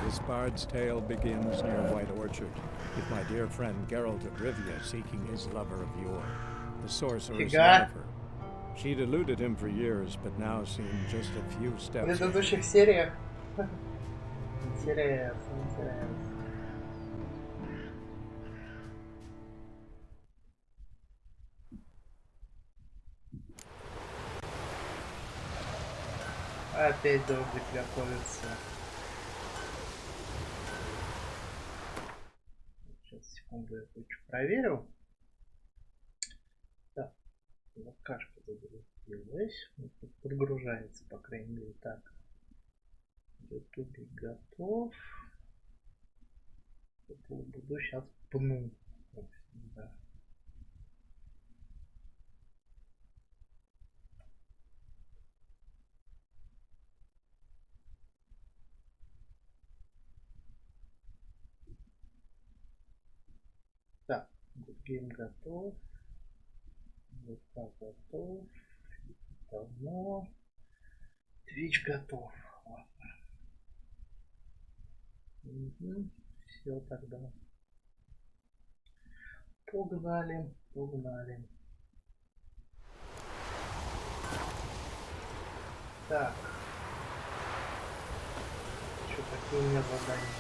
This bard's tale begins near White Orchard, with my dear friend Geralt of Rivia seeking his lover of yore, the sorceress Yennefer. She'd eluded him for years, but now seemed just a few steps. В предыдущих сериях. Интересно, интересно. Опять дождик готовится. Сейчас, секунду, я кое-что проверю. Так, закашка загрузилась. Прогружается, по крайней мере, так. Ютубик готов. Буду сейчас пну. Да. Так, гейм готов. ВК готов. Давно. Твич готов. Ладно. Угу. Все тогда. Погнали, погнали. Так. Что такое у меня задание?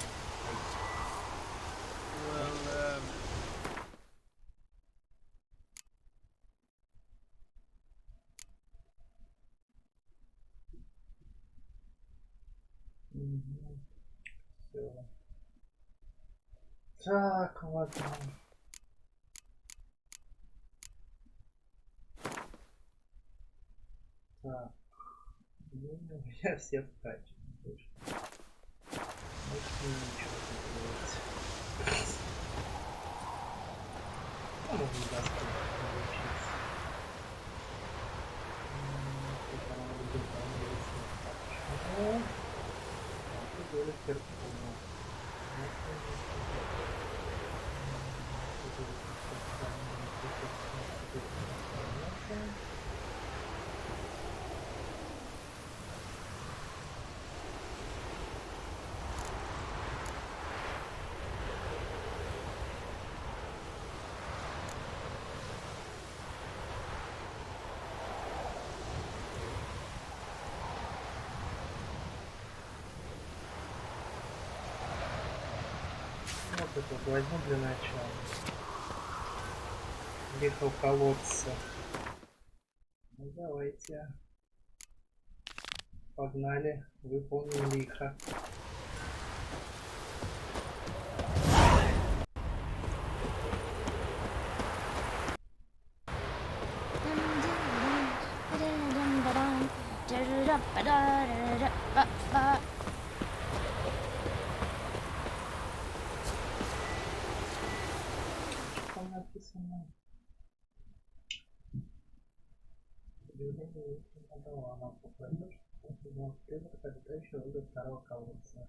Все. Так, ладно. Так. Ну, у меня все вкачаны. Больше ничего не делать. А можно достать научиться. Это надо будет понравиться. А доля терпения. Вот это возьму для начала. Лихо колодца. Ну давайте. Погнали. Выполним лихо. Что там написано? Надала нам попадешь, когда еще до второго колодца.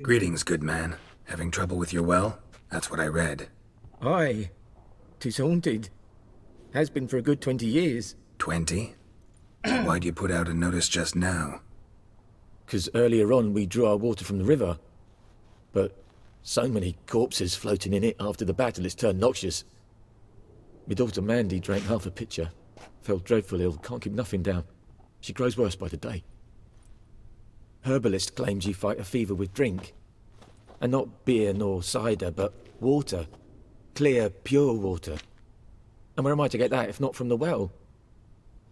Greetings, good man. Having trouble with your well? That's what I read. Aye. 'Tis haunted. Has been for a good 20 years. 20? So why'd you put out a notice just now? 'Cause earlier on we drew our water from the river. But so many corpses floating in it after the battle it's turned noxious. My daughter Mandy drank half a pitcher. Fell dreadful ill, can't keep nothing down. She grows worse by the day. Herbalist claims you fight a fever with drink. And not beer nor cider, but water. Clear, pure water. And where am I to get that if not from the well?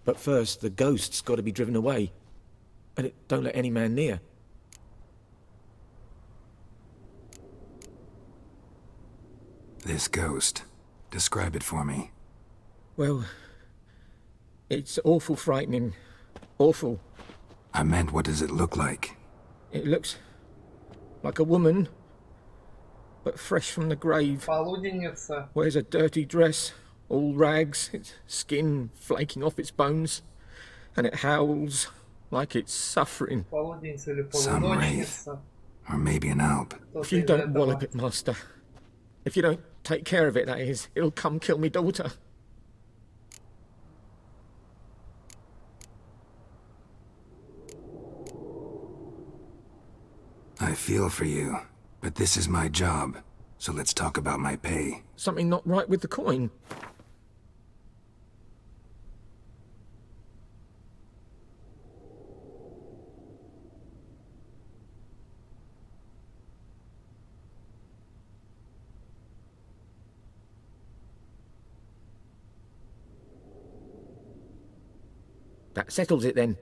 But first, the ghost's got to be driven away. And it don't let any man near. This ghost. Describe it for me. Well, it's awful frightening. Awful. I meant, what does it look like? It looks like a woman, but fresh from the grave. Полуденница. Wears a dirty dress, all rags, its skin flaking off its bones, and it howls like it's suffering. Полуденница или Some wraith. полуночница. Or maybe an alp. If you don't wallop it, Master, if you don't take care of it, that is, it'll come kill me daughter. I feel for you, but this is my job, so let's talk about my pay. Something not right with the coin. That settles it then.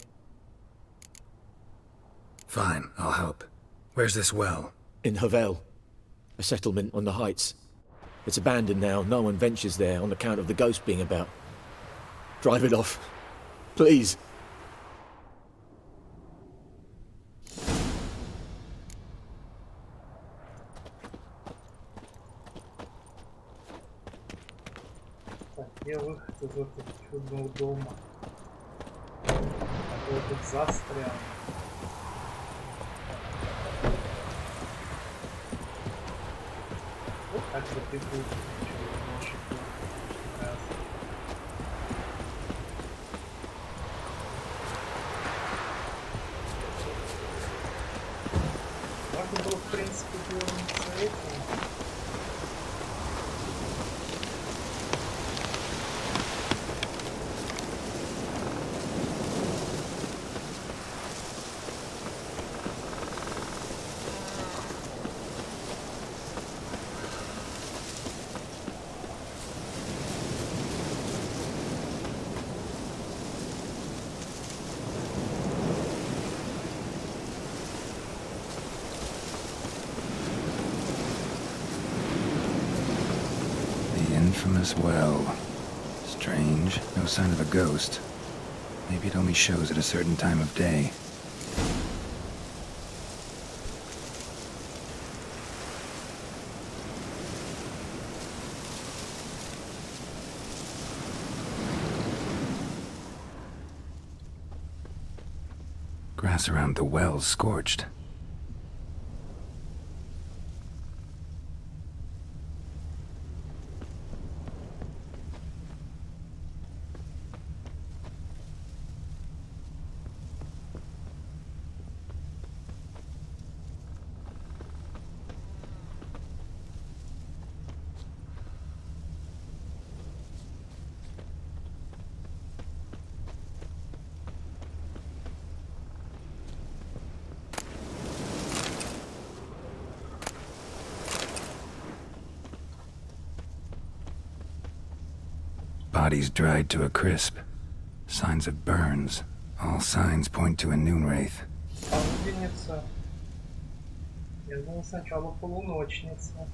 Fine, I'll help. Where's this well? In Havel, a settlement on the heights. It's abandoned now. No one ventures there on account of the ghost being about. Drive it off, please. Так, где выход из этого чудного дома? А то тут застрял. Вот так вот и будет. Можно было, в принципе, делать этим. Infamous well. Strange. No sign of a ghost. Maybe it only shows at a certain time of day. Grass around the well's scorched. Bodies dried to a crisp. Signs of burns. All signs point to a noon wraith. Полуденница. Я думал сначала полуночница.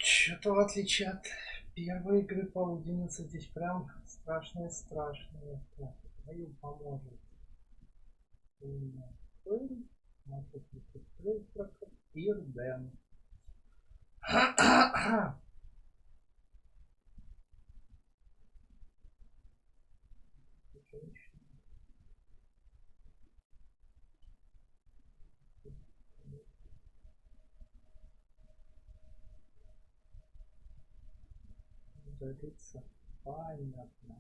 Что-то в отличие от первой игры полуденница здесь прям страшная. Так, твою поможет. Ирден. Годится. Понятно.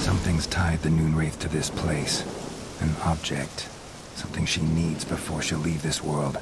Something's tied the Noon Wraith to this place. An object. Something she needs before she'll leave this world.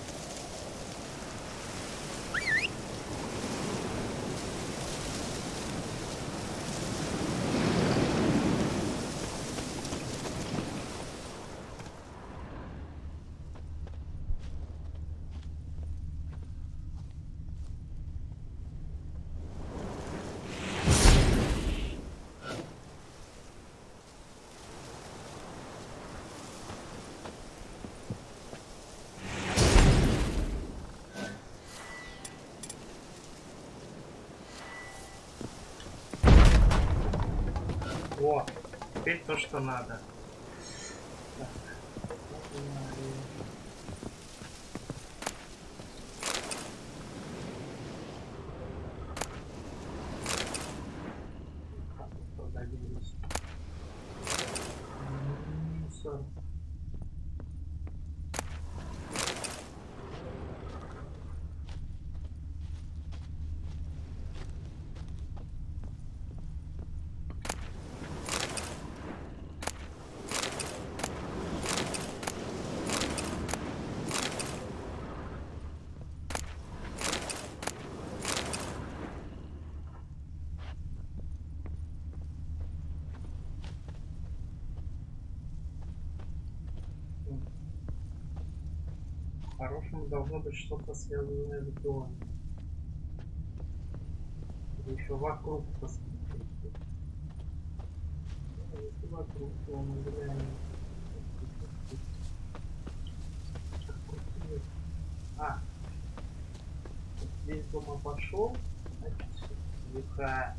О, теперь то, что надо. Так. Продадимся. Мусор. По-хорошему должно быть что-то связанное с домом. Или еще вокруг посмотреть. Если вокруг, то мы глянем. А, вот здесь дома пошел, значит, века.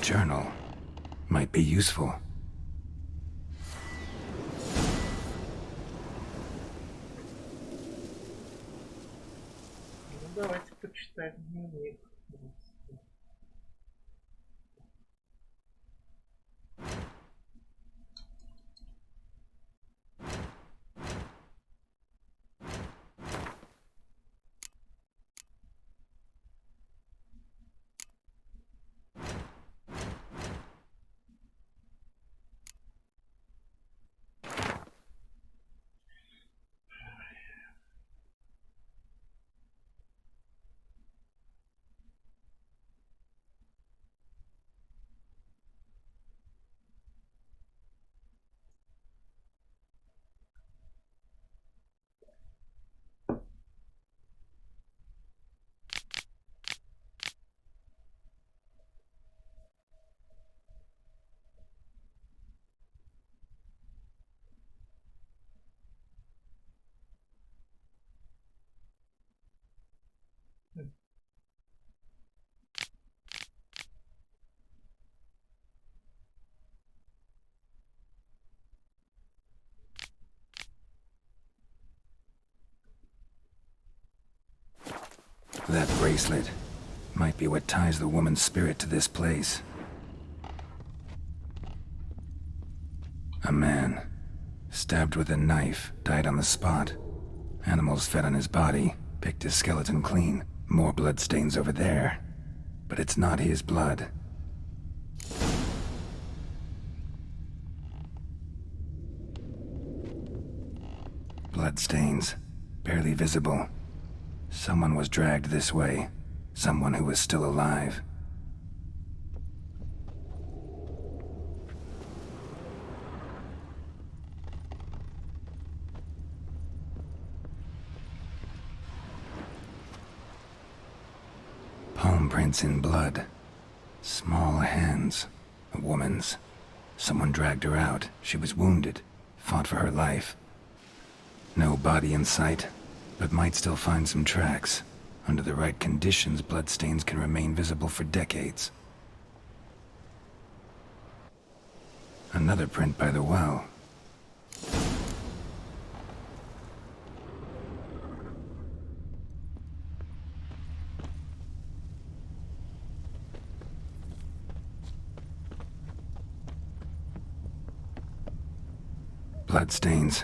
Journal might be useful. Ну давайте почитаем дневник. That bracelet might be what ties the woman's spirit to this place. A man, stabbed with a knife, died on the spot. Animals fed on his body, picked his skeleton clean. More bloodstains over there. But it's not his blood. Bloodstains, barely visible. Someone was dragged this way. Someone who was still alive. Palm prints in blood. Small hands. A woman's. Someone dragged her out. She was wounded. Fought for her life. No body in sight, but might still find some tracks. Under the right conditions, bloodstains can remain visible for decades. Another print by the well. Bloodstains.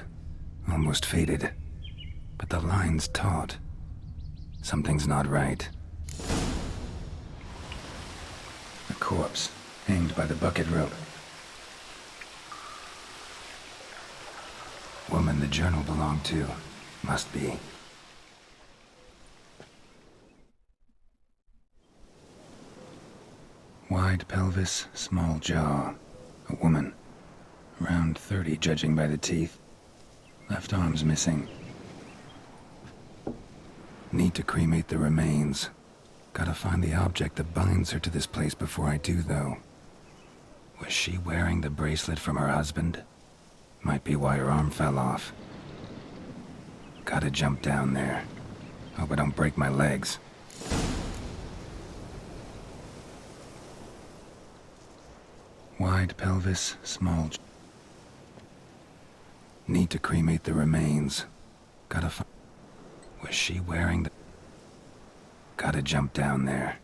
Almost faded. But the line's taut. Something's not right. A corpse, hanged by the bucket rope. Woman the journal belonged to. Must be. Wide pelvis, small jaw. A woman. Around 30, judging by the teeth. Left arm's missing. Need to cremate the remains. Gotta find the object that binds her to this place before I do, though. Was she wearing the bracelet from her husband? Might be why her arm fell off. Gotta jump down there. Hope I don't break my legs. Wide pelvis, small... Need to cremate the remains. Gotta find... Was she wearing the... Gotta jump down there.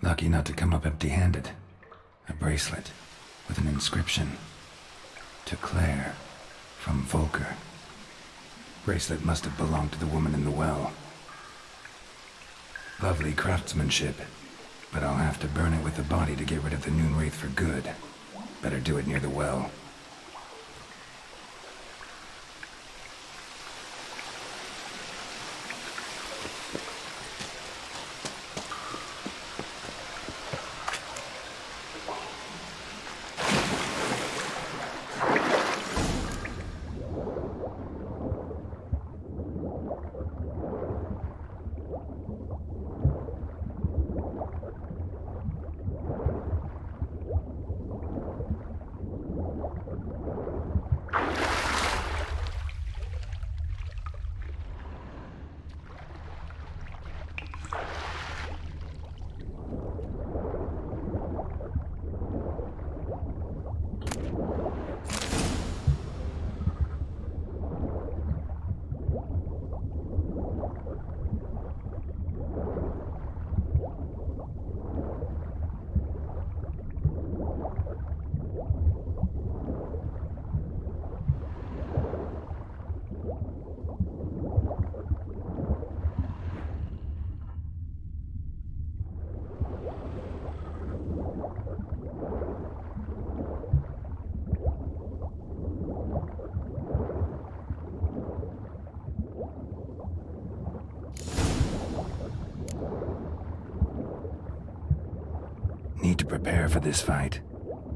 Lucky not to come up empty-handed. A bracelet with an inscription. To Claire, from Volker. Bracelet must have belonged to the woman in the well. Lovely craftsmanship. but I'll have to burn it with the body to get rid of the Noon Wraith for good. Better do it near the well. Need to prepare for this fight.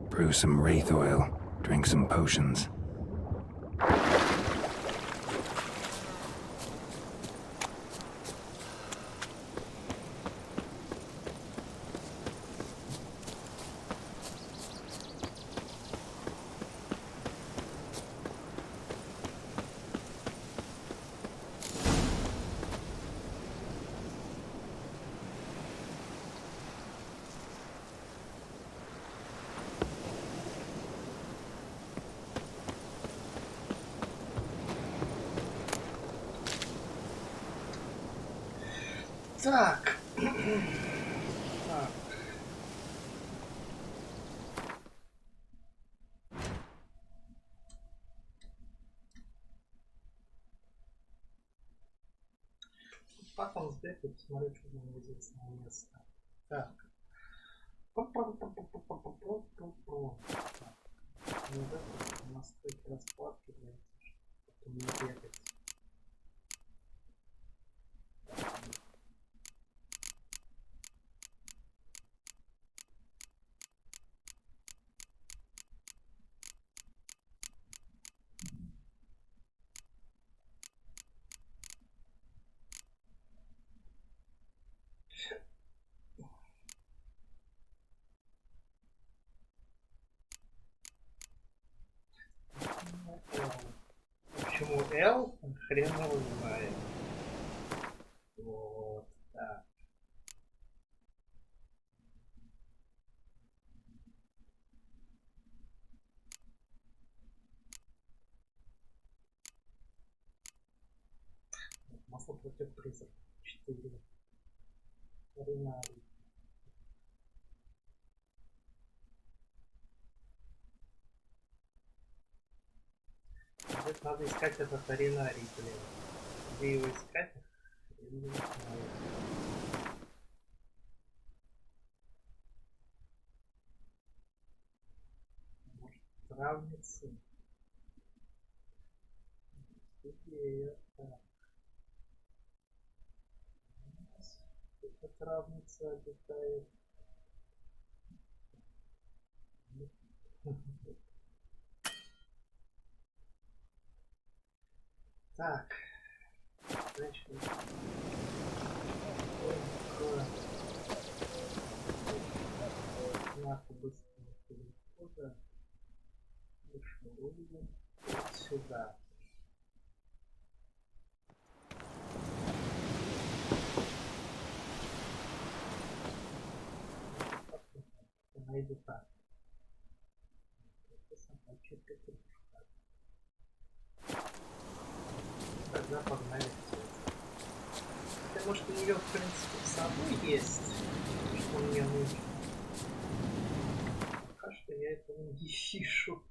Brew some wraith oil, drink some potions. Так. Так. Потом сбегать, посмотреть, что там известное место. Так. У нас стоит раскладки, чтобы не бегать. Почему L? Хрен его знает. Вот так. Масло против призраков. 4. Аренарий. Надо искать этот аренарий, блин. Где его искать? Я не знаю. Может, травницы? Идея. Так. Эта травница обитает. Так, значит, знаку быстрого перехода вышел вот сюда. Найду так. Это собачья петрушка. Тогда погнали все. Потому что у нее, в принципе, с собой есть, что мне нужно. Пока что я этого не вижу.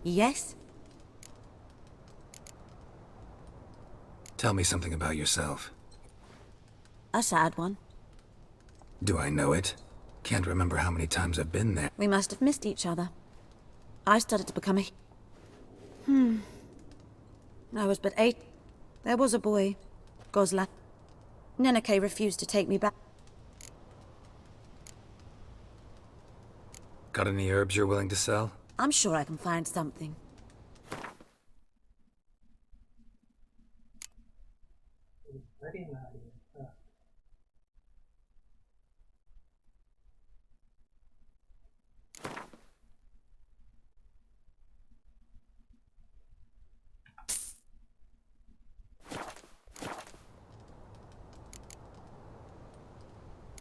Yes? Tell me something about yourself. A sad one. Do I know it? Can't remember how many times I've been there. We must have missed each other. I started to become a... I was but 8. There was a boy, Gosla. Neneke refused to take me back. Got any herbs you're willing to sell? I'm sure I can find something.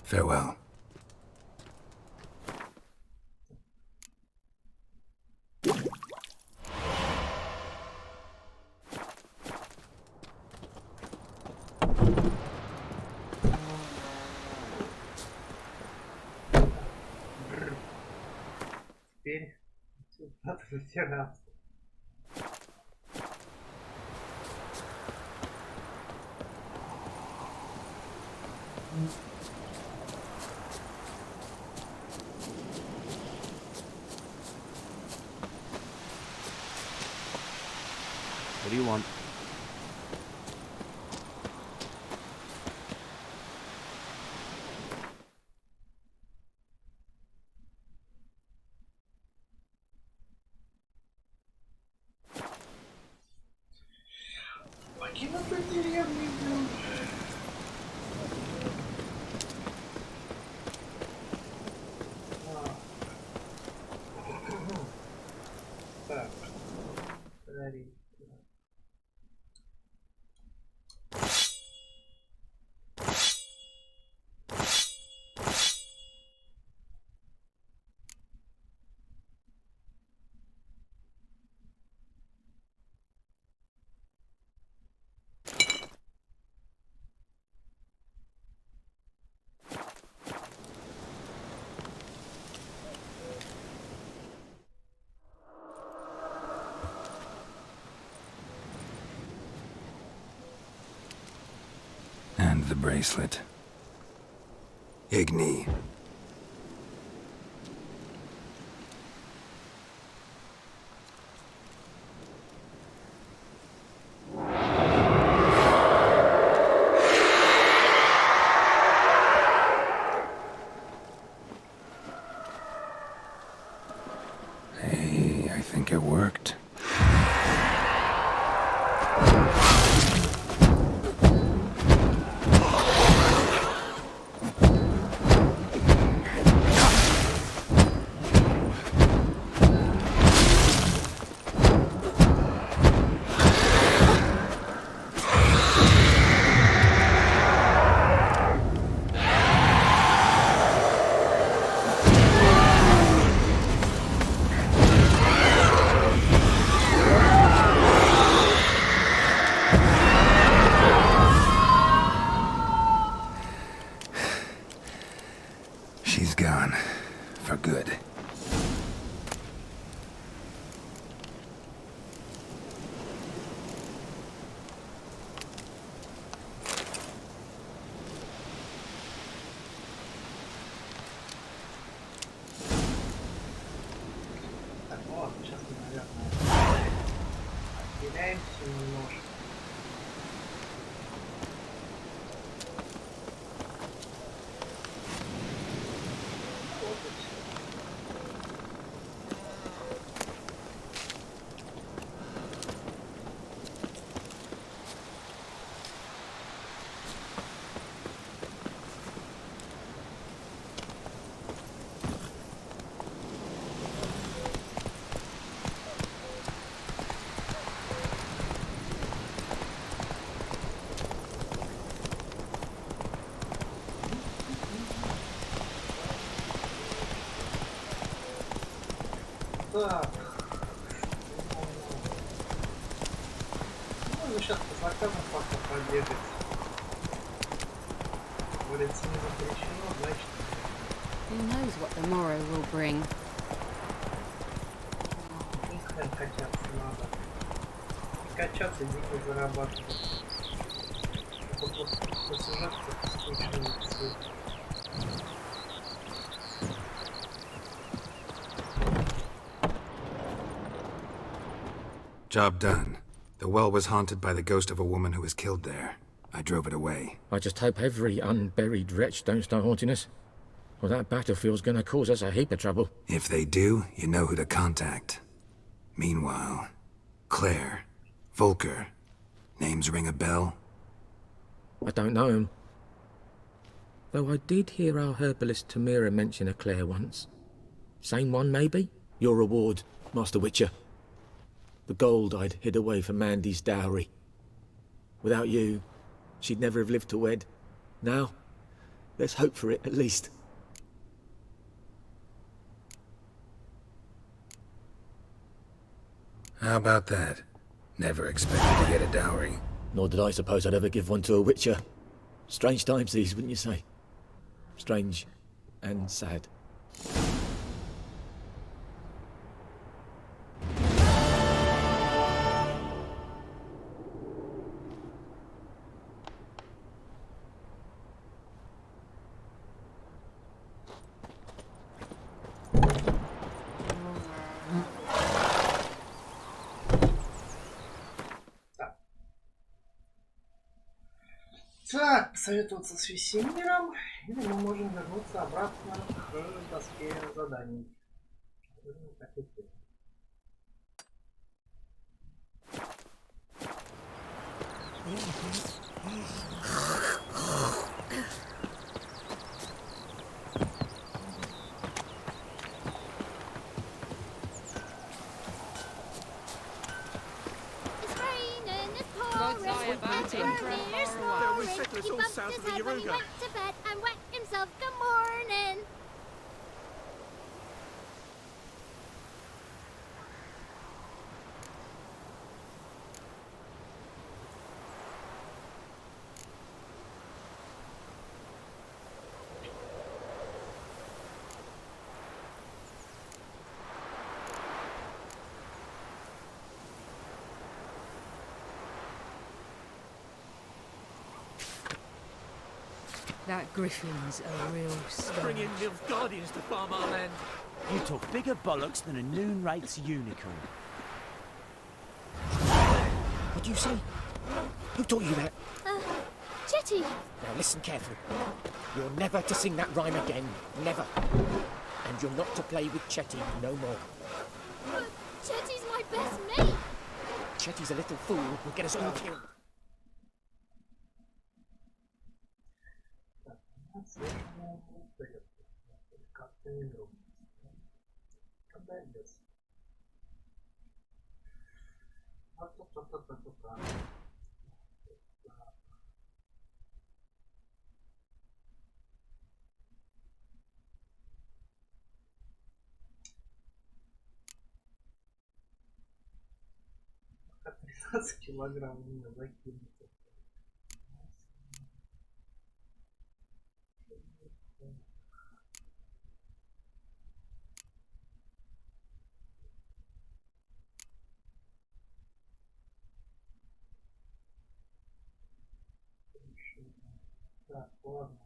Farewell. Теперь надо вытираться. What do you want? Покинутый деревню, блин. Так. Прорить. And the bracelet. Igni. Hey, I think it worked. She's gone. For good. Так, вот, сейчас мы, наверное, отделяемся немножко. Вот и всё. Так. Ну, сейчас по заказам пока побегать. Говорится, не запрещено, значит. Who knows what the morrow will bring? Не хочу. качаться надо. И качаться, деньги зарабатывать. Вот сюжет скучный. Job done. The well was haunted by the ghost of a woman who was killed there. I drove it away. I just hope every unburied wretch don't start haunting us. Well, that battlefield's gonna cause us a heap of trouble. If they do, you know who to contact. Meanwhile, Claire, Volker, names ring a bell? I don't know him. Though I did hear our herbalist Tamira mention a Claire once. Same one, maybe? Your reward, Master Witcher. The gold I'd hid away for Mandy's dowry. Without you, she'd never have lived to wed. Now, let's hope for it, at least. How about that? Never expected to get a dowry. Nor did I suppose I'd ever give one to a Witcher. Strange times these, wouldn't you say? Strange and sad. Так, посоветоваться с Весемиром, или мы можем вернуться обратно к доске заданий. He bumped his head when he went to bed and wet himself. Good morning. That griffin's a real star. Bringing Nilfgaardians to farm our land. You talk bigger bollocks than a noon rate's unicorn. What do you say? Who taught you that? Chetty. Now listen carefully. You're never to sing that rhyme again. Never. And you're not to play with Chetty no more. But Chetty's my best mate. Chetty's a little fool who'll get us all killed. Как 13 килограмм меня закинуть. Так, ладно.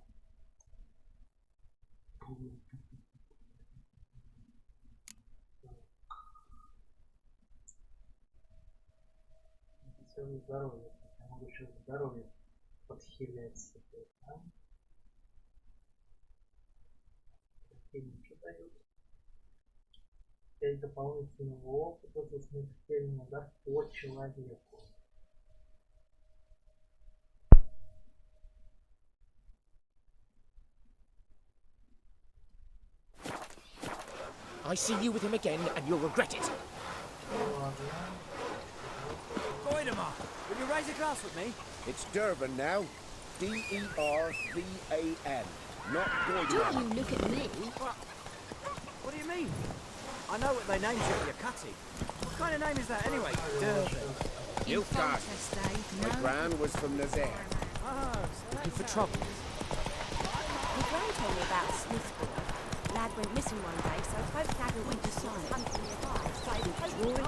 Все здоровье. Я могу еще здоровье подхилять. Да? Какие ничего дают. 5 дополнительного опыта за смертельно, да, по человеку. I see you with him again, and you'll regret it. Goidemar, will you raise a glass with me? It's Durban now. D-E-R-V-A-N. Not Don't Goidemar. you look at me. What do you mean? I know what they named you at your cutty. What kind of name is that anyway? Durban. Nilfgaardian. My gran was from Nazaire. Oh, so Looking for trouble. My gran told me about Smithsburg. Lad went missing one day, so both Dad and Winter saw it. Hunting nearby, so they were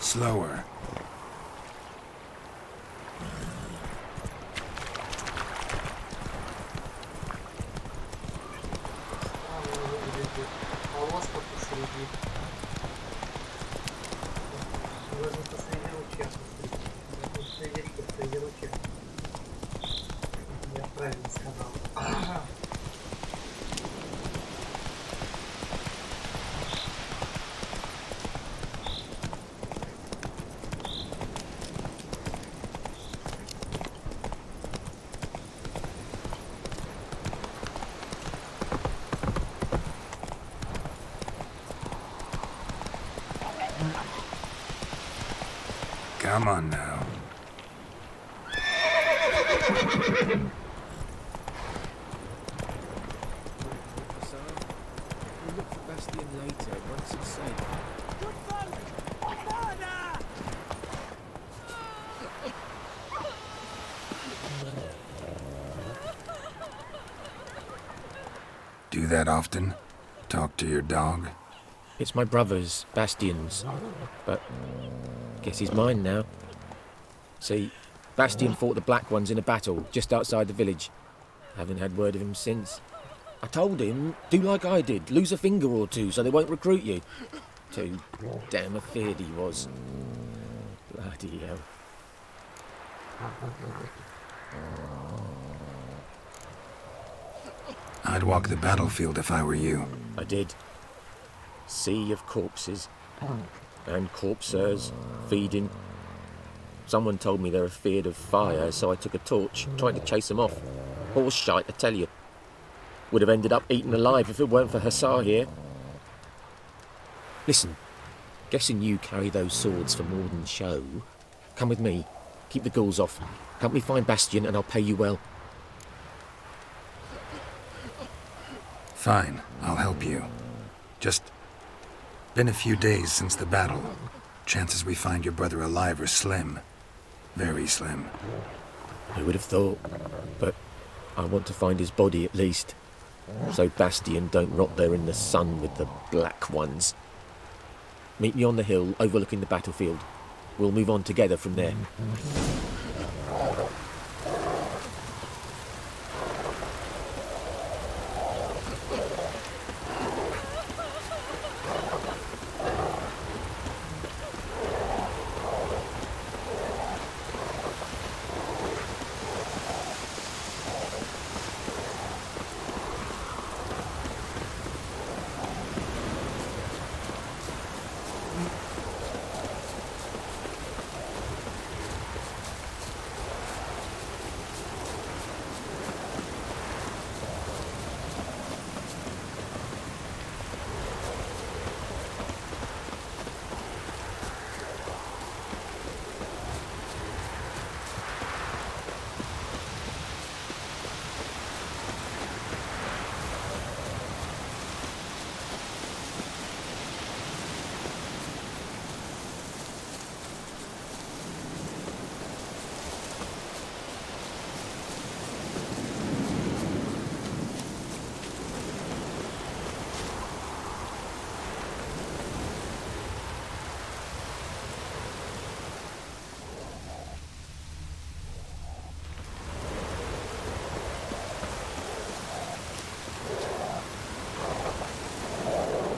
Slower. Полоска посреди. Должен посреди руки. Посреди руки. Я правильно сказал. Come on now. We'll look for Bastion later, once it's safe. Do that often? Talk to your dog? It's my brother's, Bastion's, but guess he's mine now. See, Bastion fought the Black Ones in a battle just outside the village. Haven't had word of him since. I told him, do like I did, lose a finger or two so they won't recruit you. Too damn afeard he was. Bloody hell. I'd walk the battlefield if I were you. I did. Sea of corpses. And corpsers, feeding. Someone told me they're afeard of fire, so I took a torch, tried to chase them off. Horse shite, I tell you. Would have ended up eaten alive if it weren't for Hussar here. Listen, guessing you carry those swords for more than show. Come with me. Keep the ghouls off. Help me find Bastion and I'll pay you well. Fine, I'll help you. Just been a few days since the battle. Chances we find your brother alive are slim. Very slim. Who would have thought? But I want to find his body at least. So Bastion don't rot there in the sun with the Black Ones. Meet me on the hill overlooking the battlefield. We'll move on together from there.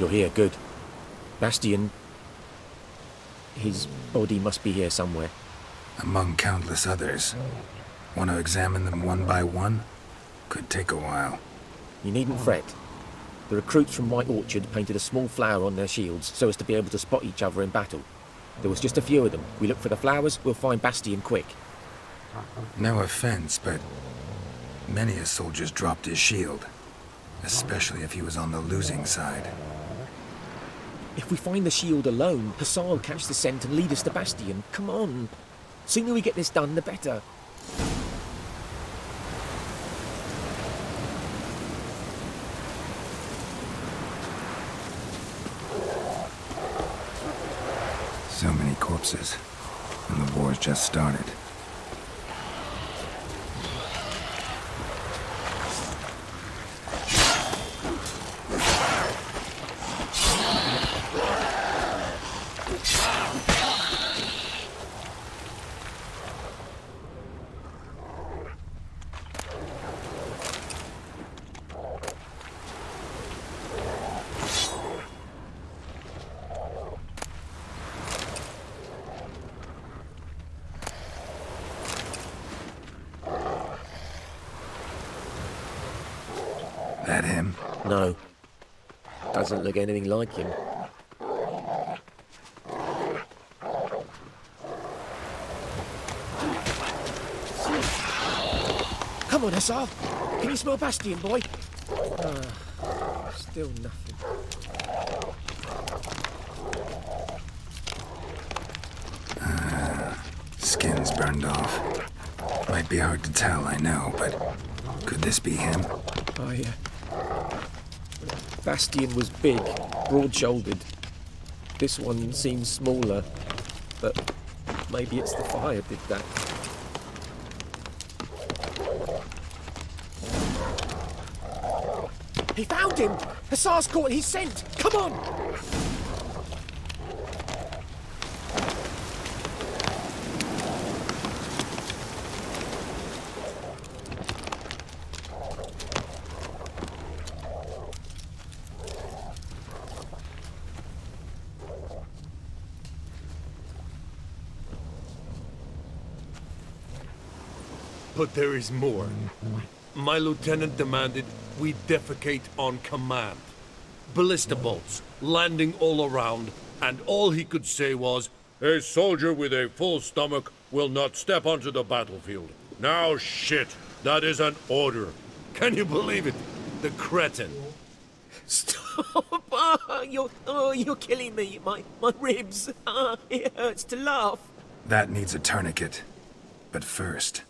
You're here, good. Bastion... his body must be here somewhere. Among countless others. Want to examine them one by one? Could take a while. You needn't fret. The recruits from White Orchard painted a small flower on their shields so as to be able to spot each other in battle. There was just a few of them. We look for the flowers, we'll find Bastion quick. No offense, but many a soldier's dropped his shield. Especially if he was on the losing side. If we find the shield alone, Hussar will catch the scent and lead us to Bastion. Come on. Sooner we get this done, the better. So many corpses. And the war's just started. That him? No. Doesn't look anything like him. Come on, Hussar. Can you smell Bastion, boy? Still nothing. Skin's burned off. Might be hard to tell, I know, but could this be him? Oh, yeah. Bastion was big, broad-shouldered. This one seems smaller, but maybe it's the fire did that. He found him! Hussar's caught his scent! Come on! But there is more. My lieutenant demanded we defecate on command. Ballista bolts, landing all around, and all he could say was, "A soldier with a full stomach will not step onto the battlefield." Now shit, that is an order. Can you believe it? The cretin. Stop! You're killing me. My ribs. It hurts to laugh. That needs a tourniquet. But first,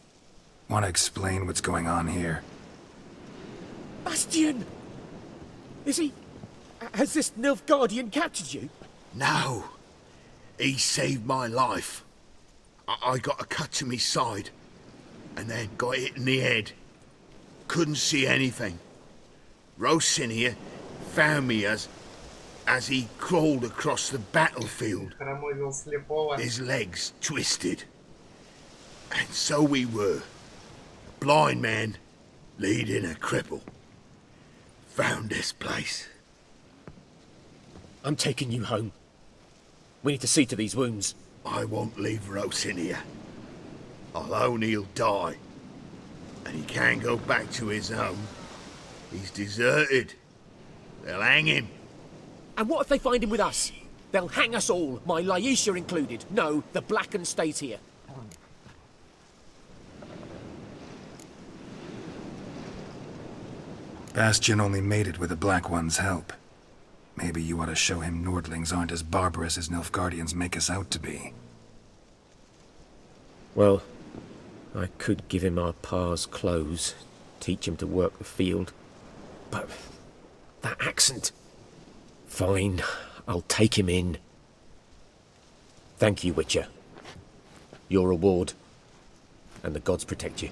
want to explain what's going on here? Bastion! Is he... Has this Nilfgaardian captured you? No. He saved my life. I got a cut to me side, and then got hit in the head. Couldn't see anything. Rosin here found me as he crawled across the battlefield. His legs twisted. And so we were. A blind man leading a cripple. Found this place. I'm taking you home. We need to see to these wounds. I won't leave Rosin here. Alone he'll die. And he can't go back to his home. He's deserted. They'll hang him. And what if they find him with us? They'll hang us all, my Laisha included. No, the Blacken stays here. Bastion only made it with the Black One's help. Maybe you ought to show him Nordlings aren't as barbarous as Nilfgaardians make us out to be. Well, I could give him our pa's clothes, teach him to work the field. But that accent... Fine, I'll take him in. Thank you, Witcher. Your reward, and the gods protect you.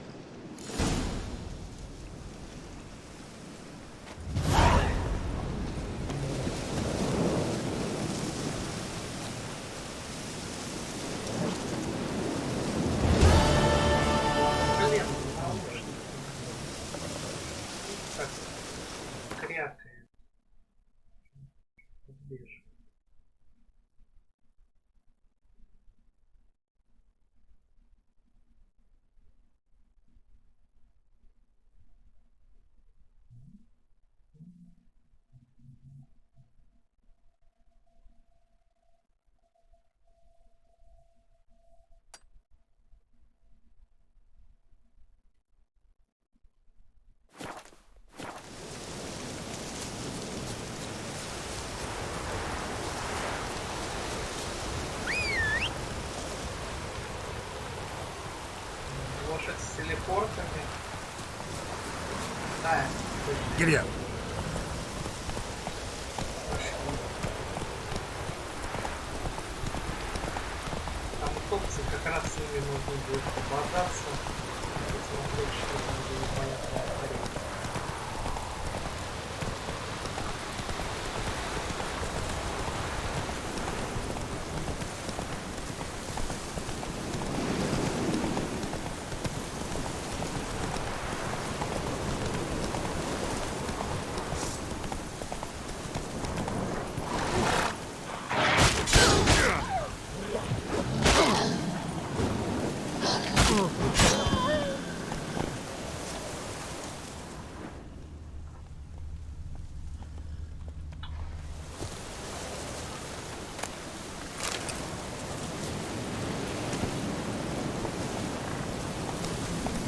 С телепортами. Да. Giddy up. Там утопцы, как раз с ними нужно будет пободаться. Посмотреть, что там за непонятное творение.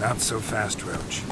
Not so fast, Roach.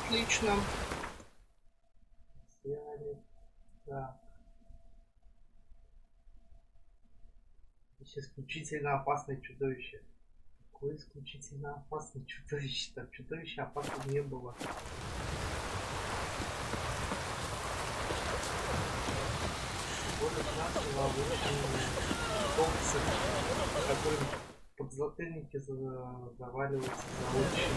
Отлично. Так. Исключительно опасное чудовище. Какое исключительно опасное чудовище? Там чудовища опасного не было. Которым подзатыльники заваливаются за очень.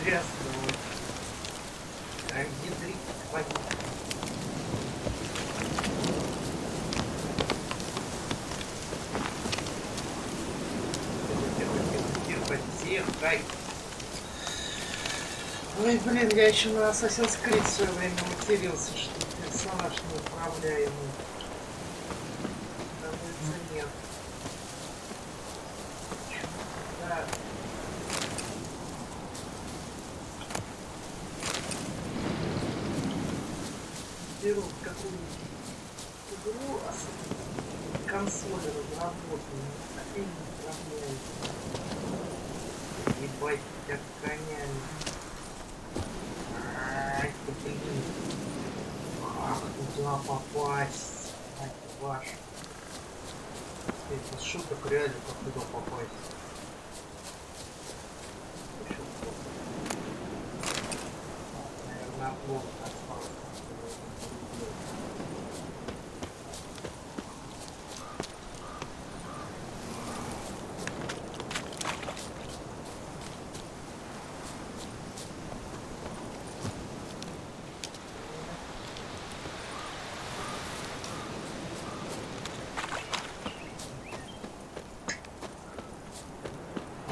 Интересно, вот. Как ядрить хватит. Тихо. Ой, блин, я еще на Assassin's Creed в свое время матерился, что персонаж неуправляемый. Кажется, нет. Да. Берут какую-нибудь игру, консоли разработанную, так и не управляется. Ебать, как конями. Ай, блин. Ах, туда попасть. Ай, вашу. Это шуток реально, как туда попасть. Наверное, оплот остался.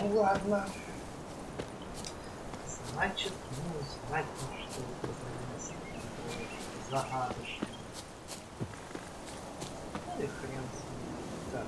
Ну ладно. Значит, знать, что это загадочно. Ну и хрен с ним. Так.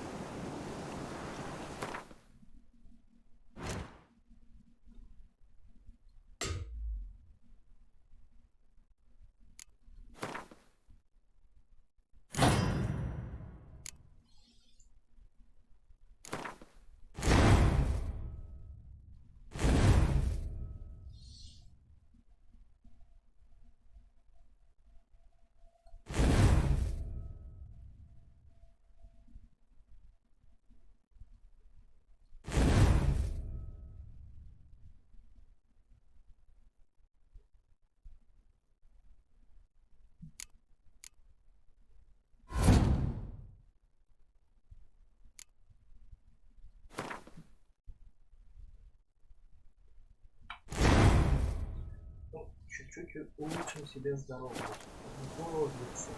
чуть-чуть улучшим себе здоровье. Горлица.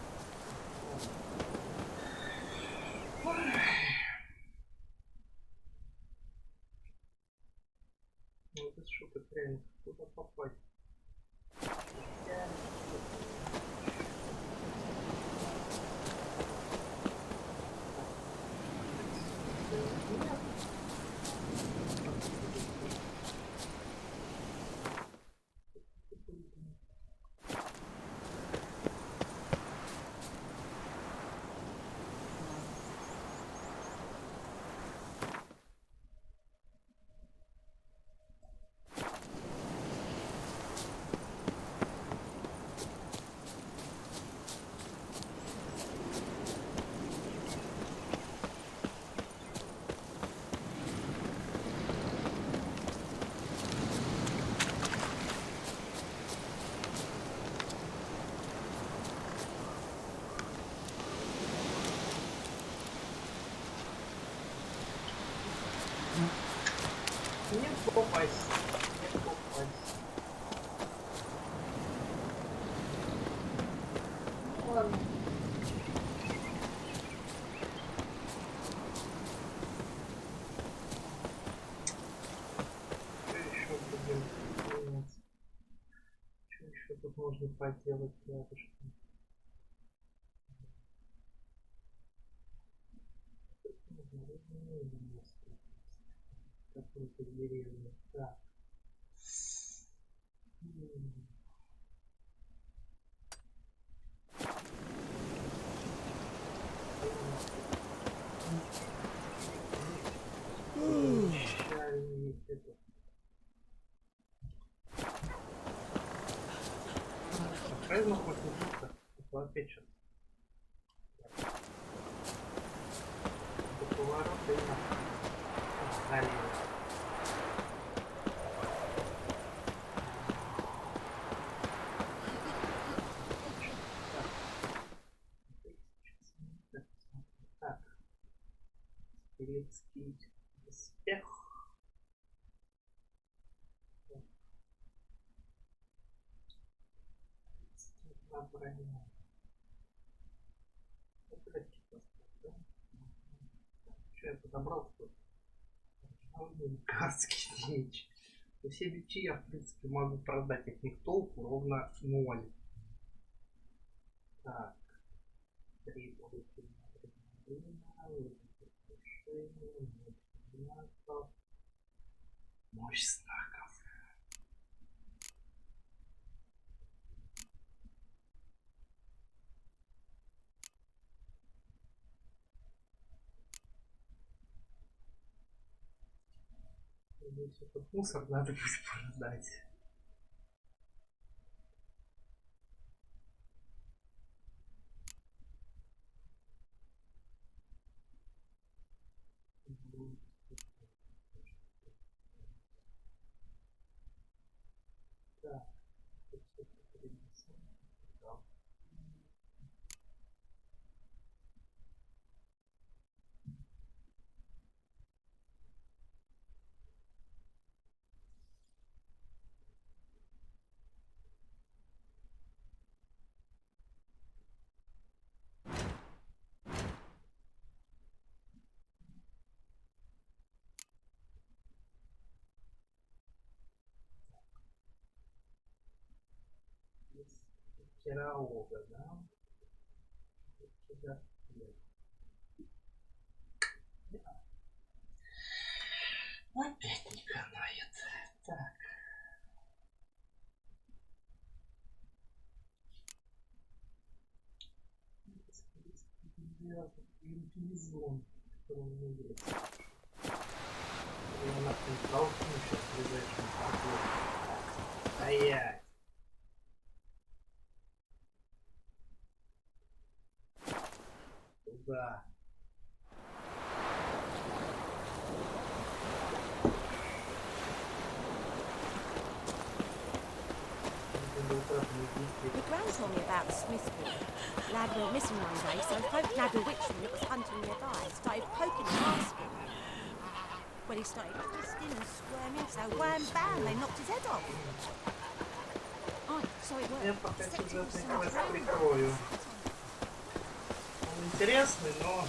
Ну это шутка, реально, куда попасть? Не попасть. Не попасть. Ну ладно. Что еще будем делать? Что еще тут можно поделать рядышком? Какую-то деревню. Так. Правильно хоть не это опять что-то. До поворота и налево. Турецкий успех. Броня. Что я подобрал? Карский меч. Все мечи я в принципе могу продать, от них толку ровно 0. Так. 3 будут мощь знаков. Здесь этот мусор надо будет продать. Так, Кераога, да? Опять не канает. Так. Интеллизон, который у меня есть. Я нахрен толкну сейчас в ближайшем ходу. Стоять. Туда. The Gran told me about the Smithfield. Lad went missing one day, so folk nabbed a witchman that was hunting nearby, started poking the basket. Well, he started twisting and squirming, so wham bam, they knocked his head off. Я пока сюжетный квест прикрою. Он интересный, но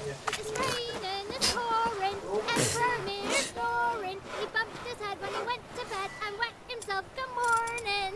я It's raining, it's pouring, and Vermeer's snoring. He bumped his head when he went to bed and wet himself. Good morning.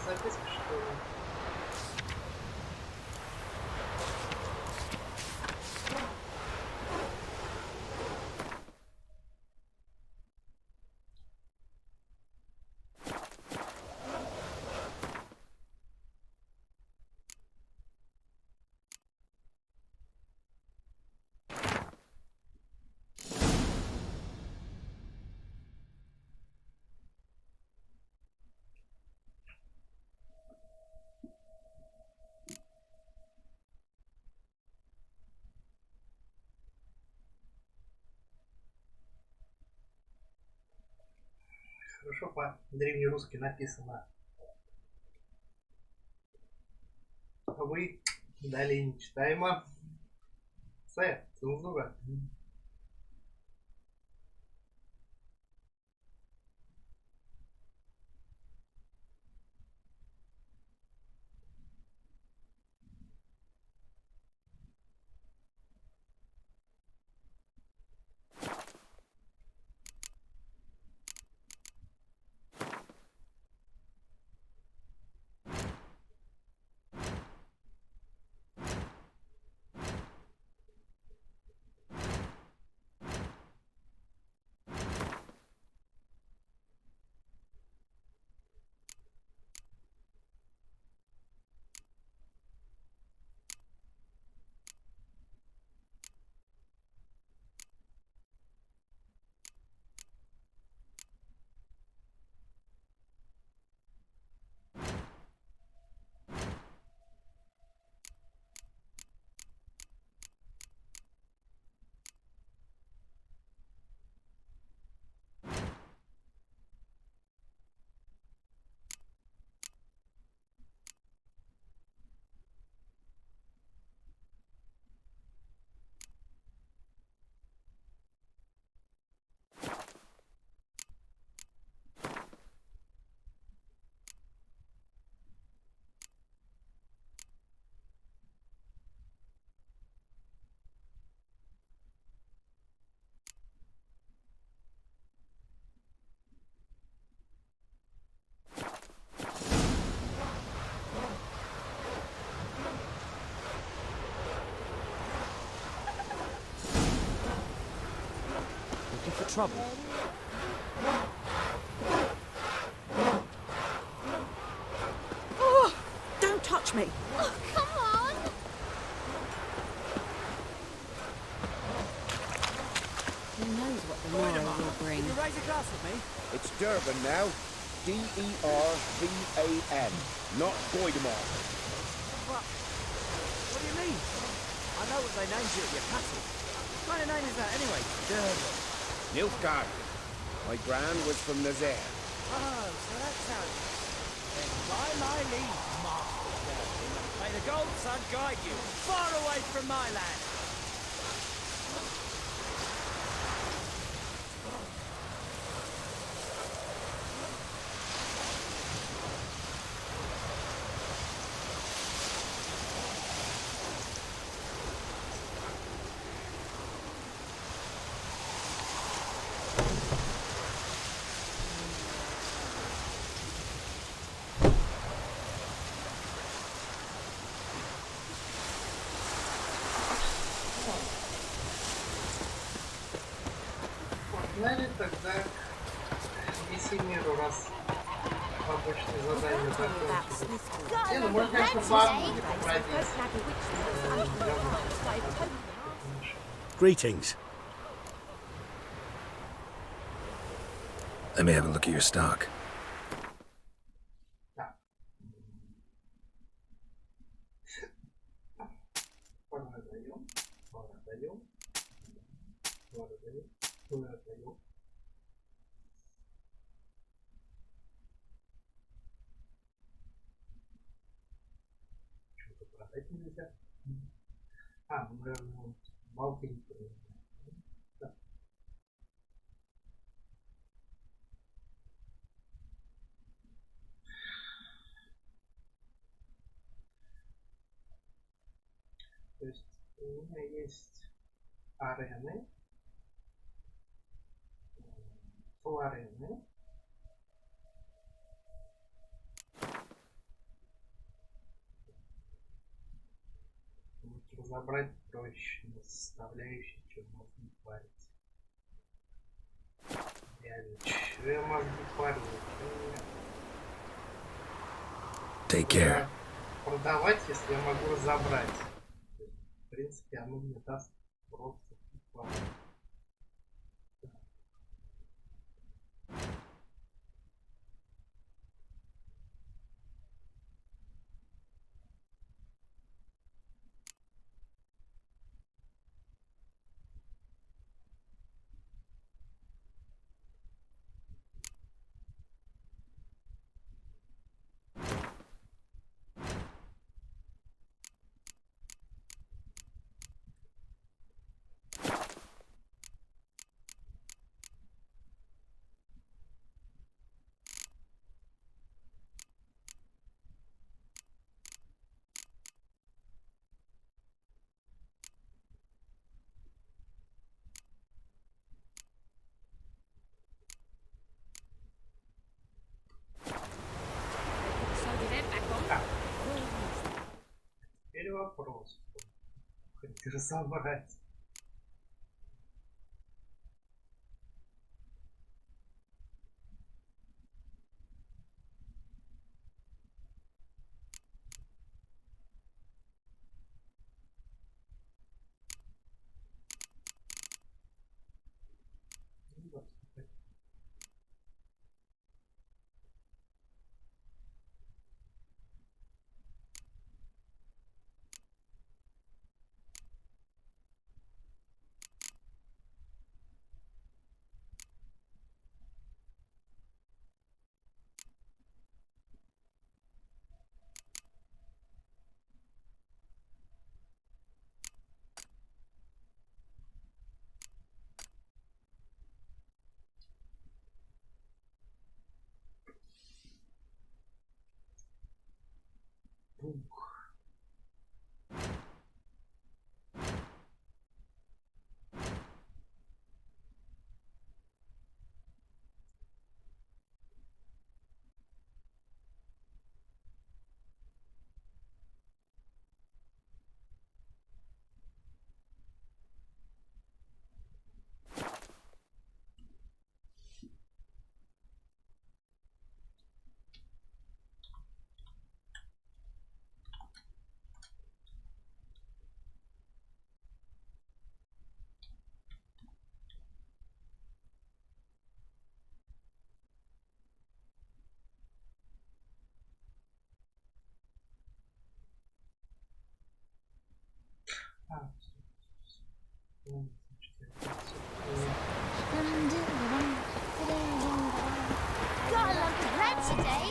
Записка, что ли? Хорошо по-древнерусски написано. Вы далее нечитаемо. Цензура. For trouble. Oh, don't touch me. Oh, come on. Who knows what the morrow will bring? Can you raise a glass with me? It's Durban now. D-E-R-B-A-N. Not Goidemar. What do you mean? I know what they named you at your castle. What kind of name is that anyway? Durban. Nilfgaard. My gran was from Nazaire. Oh, so that's how it is. Then by my leave, Master Durban, and may the gold sun guide you far away from my land. Погнали тогда к Весемиру, раз побочные задания закончились. Got Не, a ну lot можно, of конечно, bread бабу today. So попросить. first nabbed a witch that was under the fire, started poking her. Greetings. Let me have a look at your stock. Продаем, продаем, продаем, продаем. Что-то продать нельзя. А, ну, наверное, балки не продаем. Да. То есть у меня есть арены, флорены, вот разобрать проще на составляющие, чем мозги парить. Реально, чё я мозги парю? Take care. Продавать, если я могу разобрать. В принципе, оно мне даст просто план. Теперь вопрос. Хоть разобрать. Got a lot of bread today.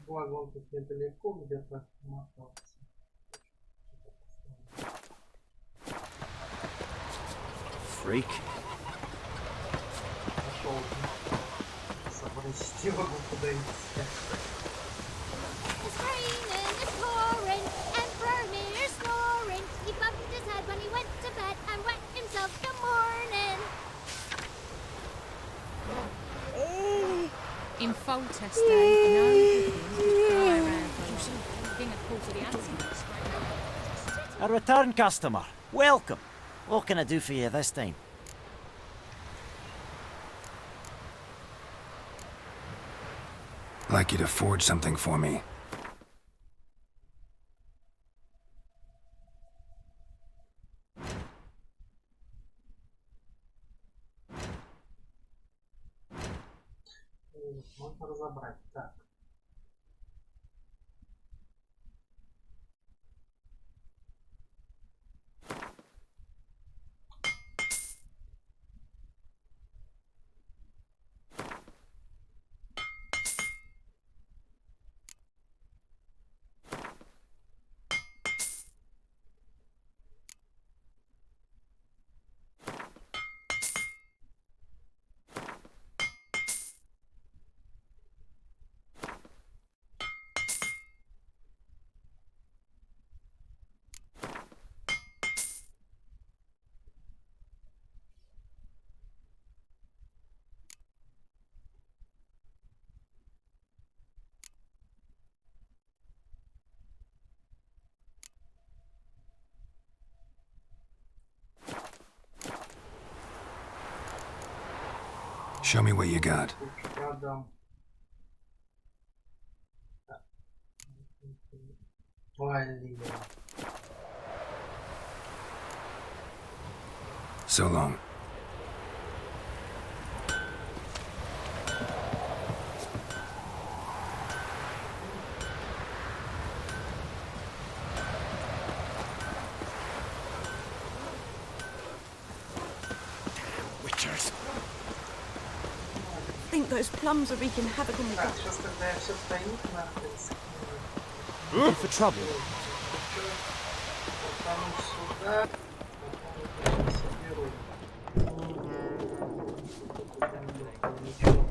Благо он тут недалеко где-то мотался. Freak. Пошел. Собрать его куда-нибудь. It's raining, it's pouring, and Vermeer's snoring. He bumped his head when he went to bed and wet himself good morning. In Foltest Day, no would fly around. Being a call for the antidote. A return customer. Welcome. What can I do for you this time? like you to forge something for me. Можно разобрать. Так. Show me what you got. Продам. Блин. So long. Witchers. I think those plums are wreaking havoc on the Так, gut. сейчас когда я все стоит нахрен. For trouble. Потом сюда. Потом соберу. Ничего.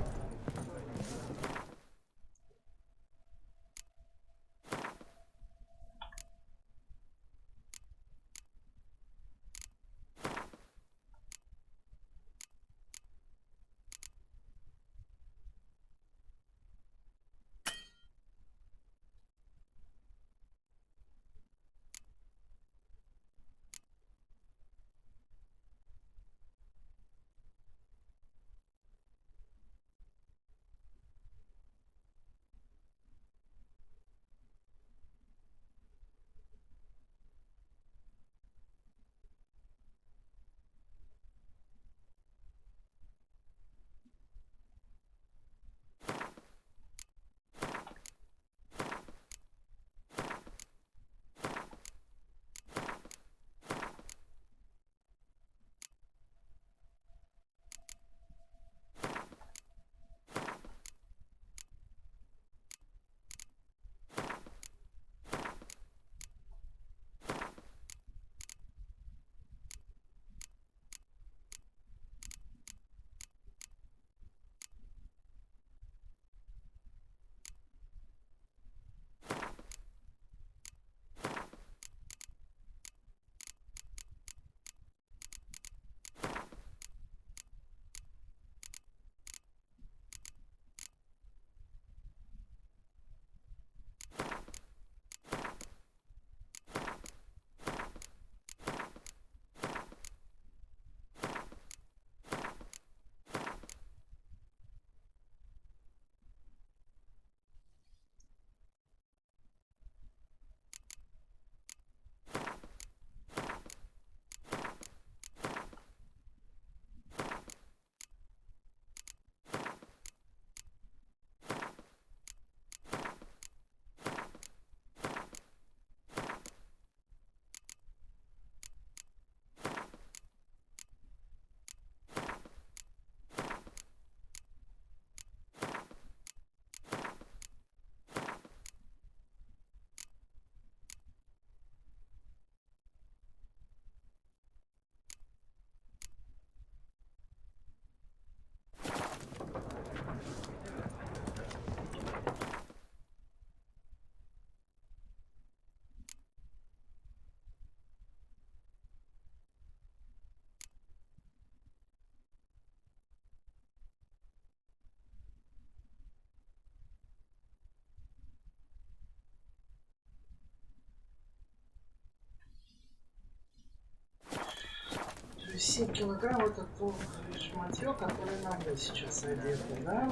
То есть 7 килограмм это то шматье, которое надо сейчас одето, да?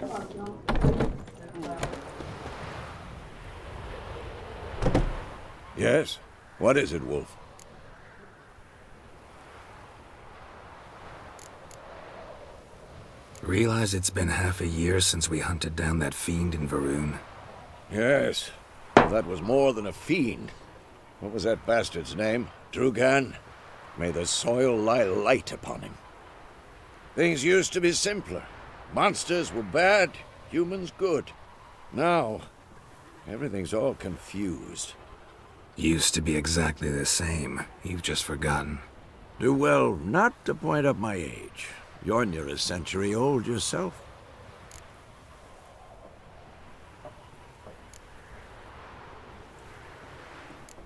Ладно. Yes? What is it, Wolf? Realize it's been half a year since we hunted down that fiend in Varun? Yes. Well, that was more than a fiend. What was that bastard's name? Drugan? May the soil lie light upon him. Things used to be simpler. Monsters were bad, humans good. Now, everything's all confused. Used to be exactly the same. You've just forgotten. Do well not to point up my age. You're near a century old yourself.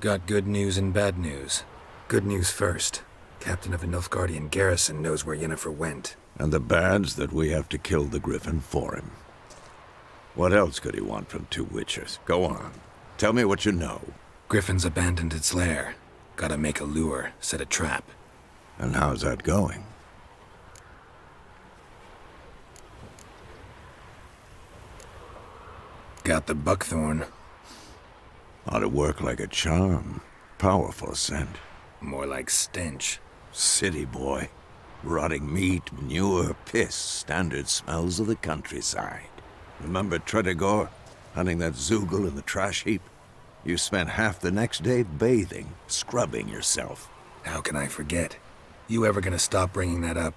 Got good news and bad news. Good news first. Captain of a Nilfgaardian garrison knows where Yennefer went. And the bad's that we have to kill the Griffin for him. What else could he want from two witchers? Go on. Tell me what you know. Griffin's abandoned its lair. Gotta make a lure, set a trap. And how's that going? Got the buckthorn. Ought to work like a charm. Powerful scent. More like stench. City boy. Rotting meat, manure, piss. Standard smells of the countryside. Remember Tredegor? Hunting that Zoogle in the trash heap? You spent half the next day bathing, scrubbing yourself. How can I forget? You ever gonna stop bringing that up?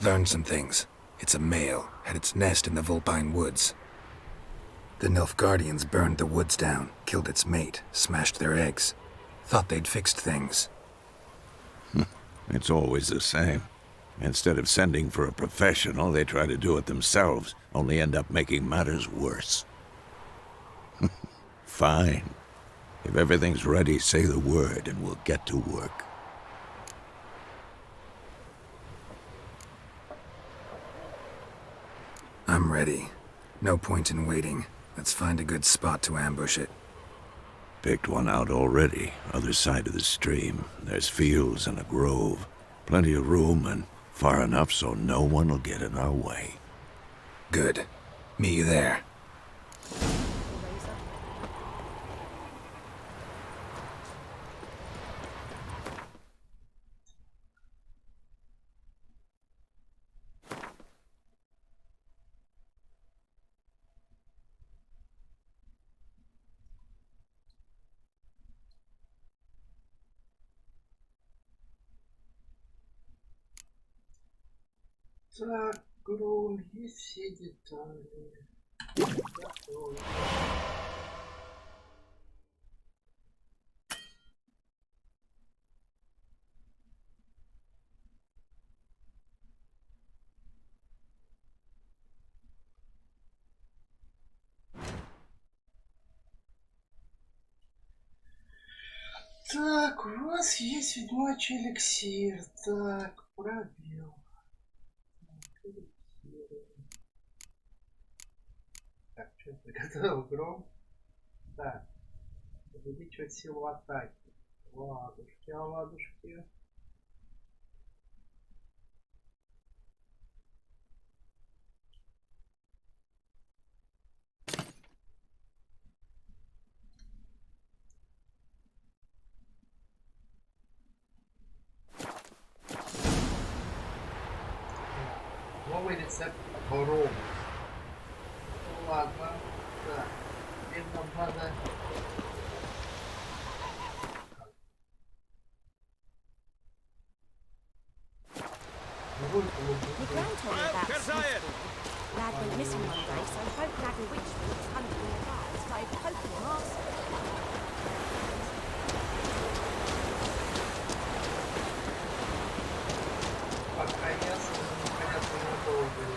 Learned some things. It's a male, had its nest in the Vulpine Woods. The Nilfgaardians burned the woods down, killed its mate, smashed their eggs. Thought they'd fixed things. It's always the same. Instead of sending for a professional, they try to do it themselves, only end up making matters worse. Fine. If everything's ready, say the word and we'll get to work. I'm ready. No point in waiting. Let's find a good spot to ambush it. Picked one out already, other side of the stream. There's fields and a grove. Plenty of room and far enough so no one will get in our way. Good. Meet you there. Так, Гром, есть все детали. Готово. Так, у вас есть ведьмачий эликсир. Так, пробел. Так, что приготовил Гром? Так, увеличивать силу атаки. Ладушки, оладушки. Новый рецепт грома. Ладно, так. Теперь нам надо... Your gran told me about Smithfield. Lad went missing one day, so folk nagged a witchman that was hunting in the dark and started poking him asking. Пока ясно, непонятно надолго ли.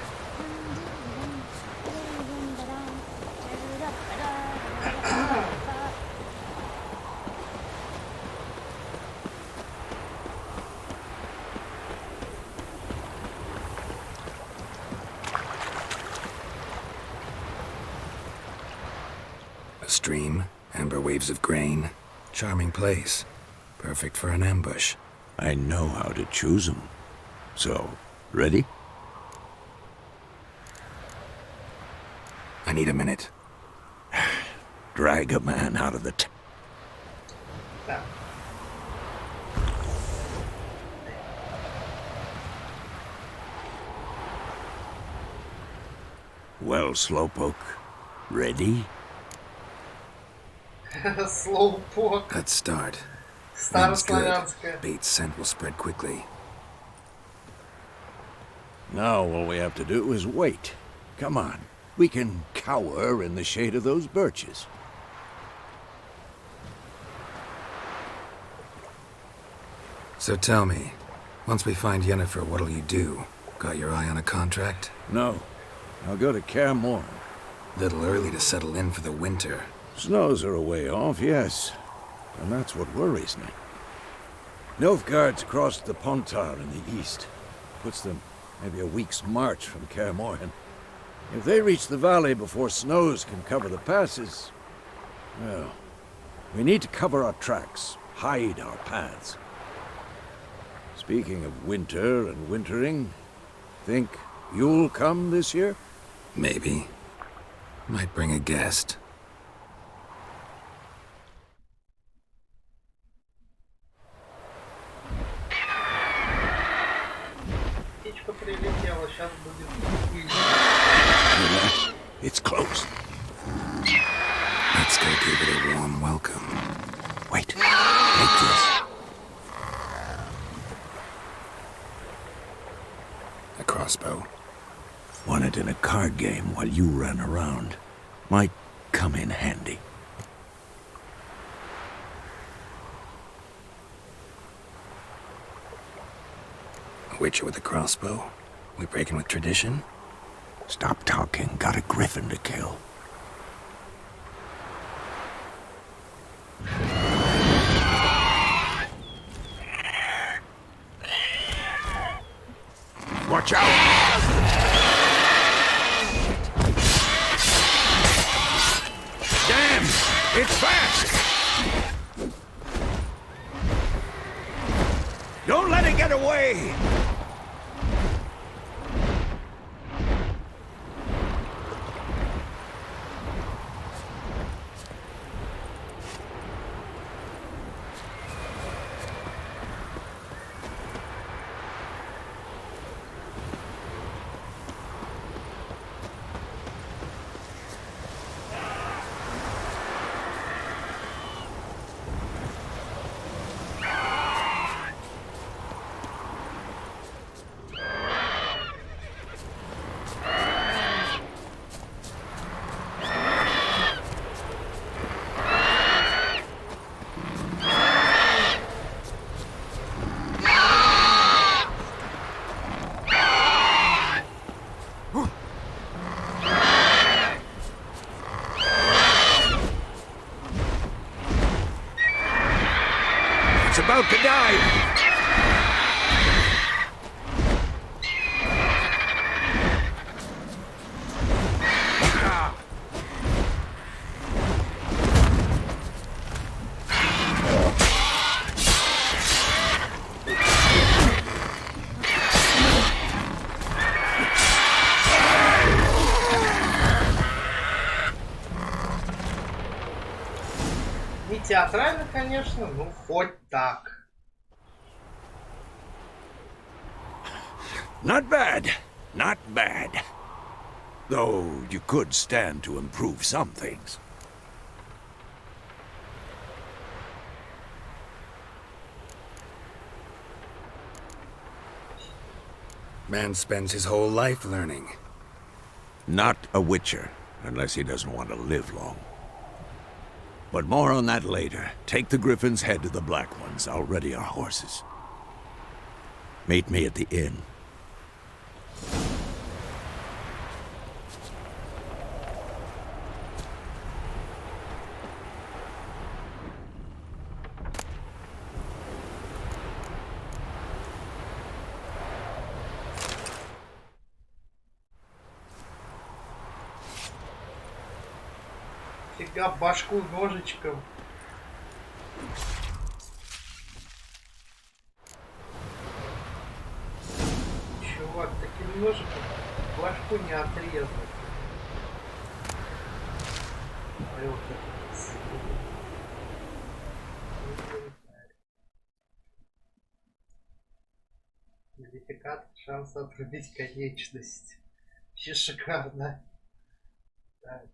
A stream, amber waves of grain. Charming place. Perfect for an ambush. I know how to choose them. So, ready? I need a minute. Drag a man out of the Well, Slowpoke, ready? Slowpoke. Let's start. Wind's Старославянская. good. Bait's scent will spread quickly. Now all we have to do is wait. Come on. We can cower in the shade of those birches. So tell me, once we find Yennefer, what'll you do? Got your eye on a contract? No. I'll go to Kaer Morhen. Little early to settle in for the winter. Snows are a way off, yes. And that's what worries me. Nilfgaard's crossed the Pontar in the east. Puts them maybe a week's march from Kaer Morhen. If they reach the valley before snows can cover the passes, well, we need to cover our tracks, hide our paths. Speaking of winter and wintering, think you'll come this year? Maybe. Might bring a guest. Птичка прилетела, сейчас будет. It's close. Let's go give it a warm welcome. Wait, take this. A crossbow. Won it in a card game while you ran around. Might come in handy. A witcher with a crossbow? We breaking with tradition? Stop talking. Got a griffin to kill. Watch out! Damn! It's fast! Don't let it get away! It's about to die! Не театрально, конечно, но хоть так. Not bad. Not bad. Though you could stand to improve some things. Man spends his whole life learning. Not a witcher, unless he doesn't want to live long. But more on that later. Take the griffin's head to the black ones. I'll ready our horses. Meet me at the inn. Фига башку ножичком. немножко башку не отрезать. Орел как модификатор шанса отрубить конечность. Вообще шикарно. Так,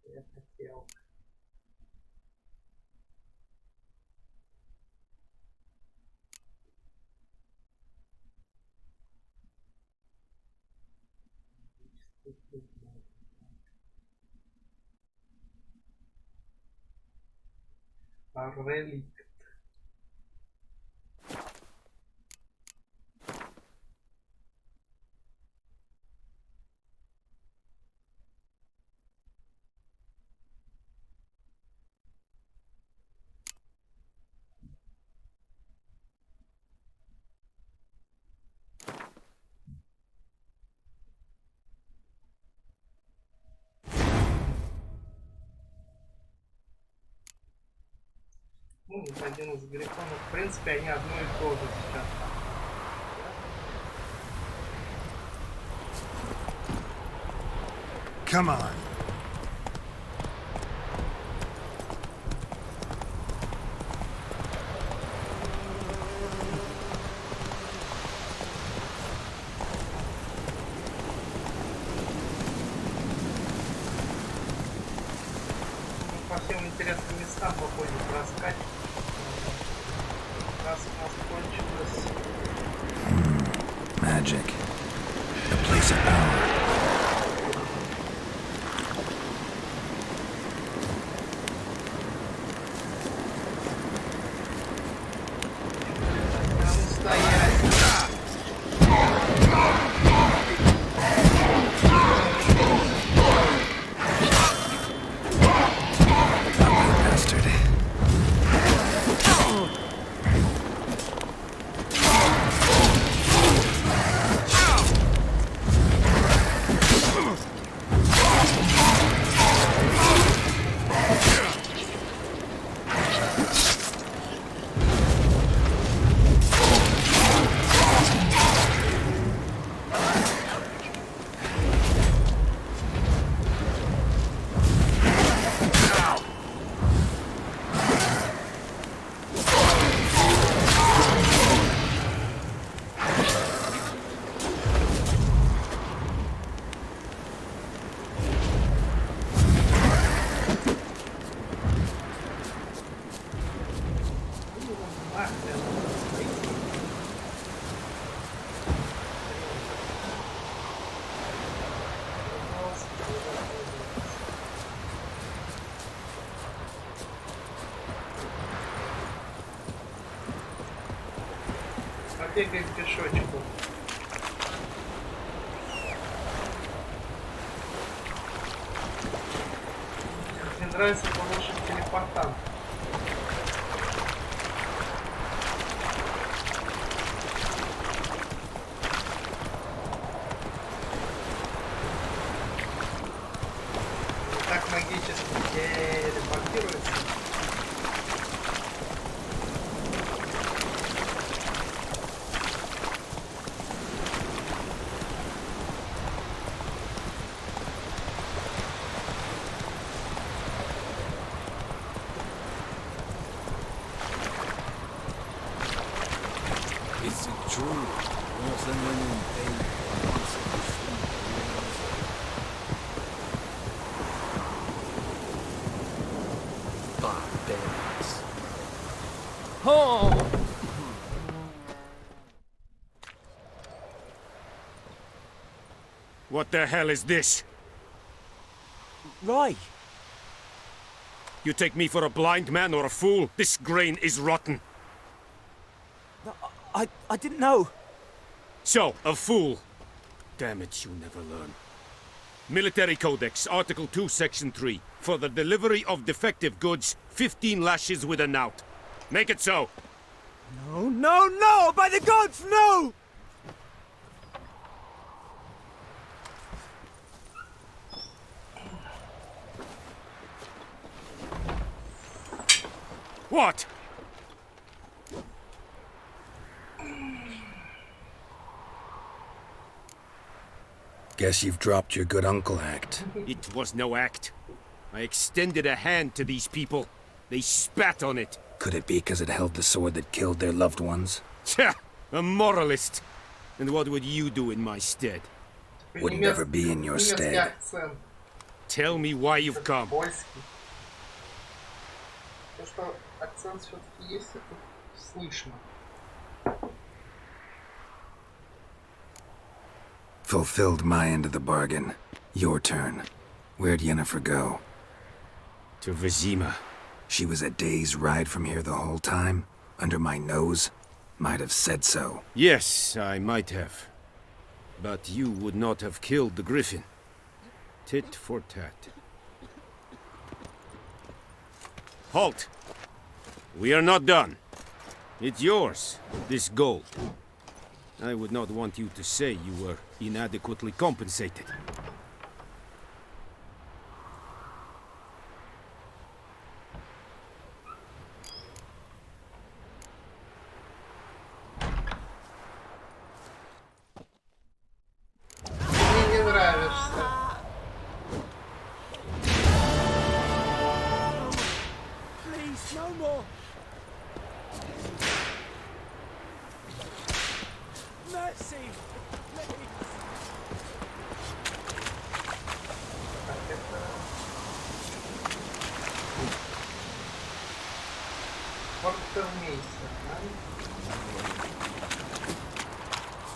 я хотел. Ролик. Ну, это один из грифонов. В принципе, они одно и то же сейчас. Come on. По всем интересным местам походим раскать. Раз у нас кончилось. Magic. A place of power. Побегаем пешочку. Мне нравится получить телепортант. Так магически телепортируется. Is it true? More than when Barbarians. Oh! What the hell is this? Right. You take me for a blind man or a fool? This grain is rotten. I didn't know. So, a fool. Damn it, you never learn. Military Codex, Article 2, Section 3. For the delivery of defective goods, 15 lashes with a knout. Make it so. No, no, no! By the gods, no! What? Guess you've dropped your good uncle act. It was no act. I extended a hand to these people. They spat on it. Could it be because it held the sword that killed their loved ones? Tja, a moralist. And what would you do in my stead? Would never be in your stead. Tell me why you've come. То, что акцент все-таки есть, это слышно. Fulfilled my end of the bargain. Your turn. Where'd Yennefer go? To Vizima. She was a day's ride from here the whole time? Under my nose? Might have said so. Yes, I might have. But you would not have killed the griffin. Tit for tat. Halt! We are not done. It's yours, this gold. I would not want you to say you were inadequately compensated. Мне не нравишься. Please, no more. Mercy.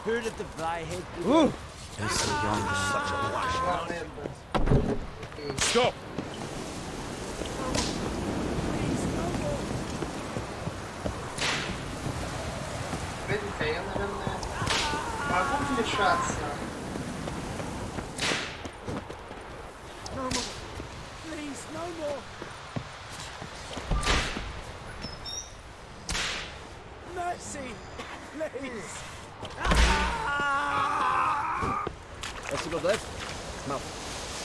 Who did the flyhead? Such a lash. Stop! Погодите, я, наверное, могу вмешаться? No more. Please, no more. Mercy. Please. S'il vous plaît. No.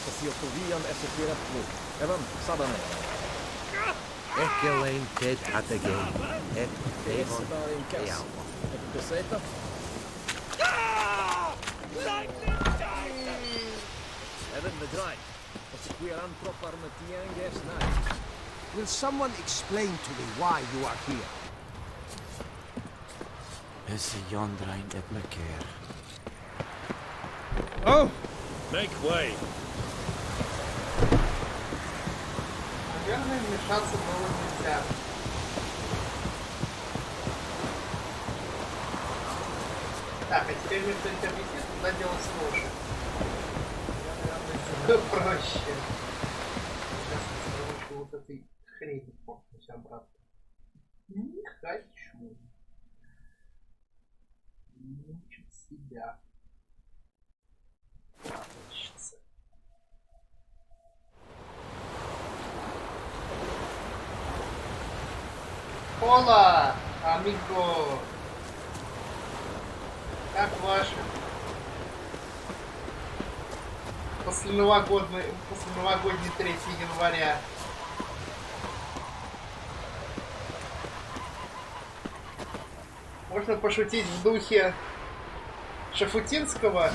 Posílkuvíjan SFR. Evan, Sabane. Ekelein dead at the game. Ek devon. Kas. Beseta. Evan the dry. Posílkuvíjan proper metienges night. Will someone explain to me why you are here? Is Jondrain Ebleker. Oh! Make way! Наверное, вмешаться было нельзя. Так, а теперь мне кто-нибудь объяснит, куда делать ложь. Я, наверное, проще. Сейчас с помощью вот этой хрени фокнусь обратно. Не хочу. Мучить себя. Хочется. Ола, амиго. Как ваши? Посленовогодний 3 января. Можно пошутить в духе Шафутинского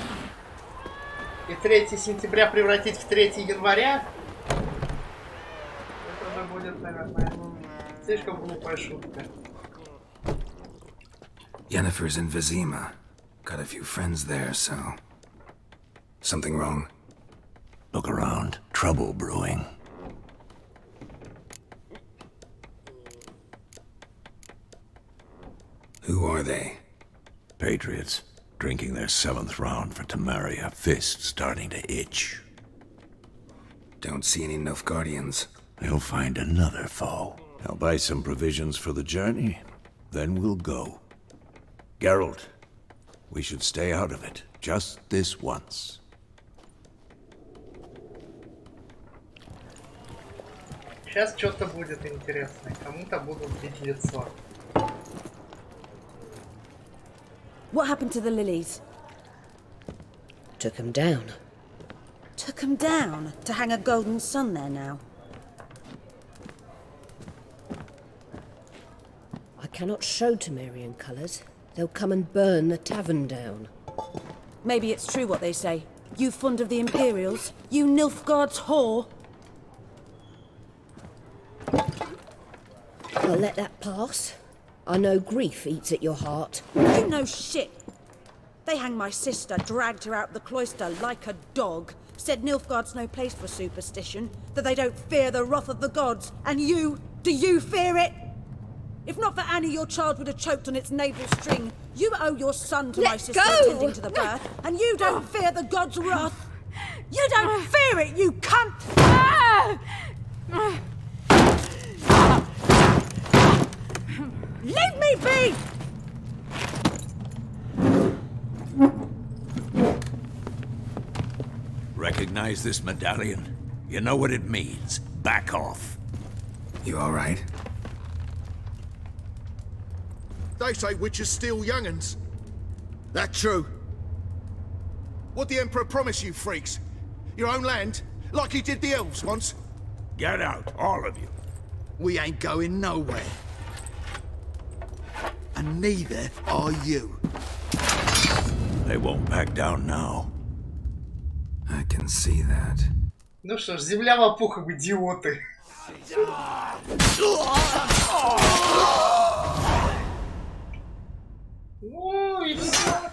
и 3 сентября превратить в 3 января. Это уже будет, наверное, слишком глупая шутка. Yennefer's in Vizima. Got a few friends there, so... Something wrong? Look around. Trouble brewing. Who are they? Patriots. Drinking their 7th round for Tamaria. Fist starting to itch. Don't see any Nilfgaardians. They'll find another foe. I'll buy some provisions for the journey. Then we'll go. Geralt, we should stay out of it. Just this once. Сейчас что-то будет интересное. Кому-то будут бить лицо. What happened to the lilies? Took him down. Took them down? To hang a golden sun there now? I cannot show Temerian colours. They'll come and burn the tavern down. Maybe it's true what they say. You fond of the Imperials? You Nilfgaard's whore? I'll let that pass. I know grief eats at your heart. You know shit. They hanged my sister, dragged her out the cloister like a dog, said Nilfgaard's no place for superstition, that they don't fear the wrath of the gods. And you, do you fear it? If not for Annie, your child would have choked on its navel string. You owe your son to my sister attending to the birth, and you don't fear the gods' wrath. You don't fear it, you cunt! Leave me be! Recognize this medallion? You know what it means. Back off. You all right? They say witches steal young'uns. That true? What'd the Emperor promise you, freaks? Your own land? Like he did the elves once? Get out, all of you. We ain't going nowhere. And neither are you. They won't back down now. I can see that. Ну что ж, земля в опухах, идиоты. Ну и все.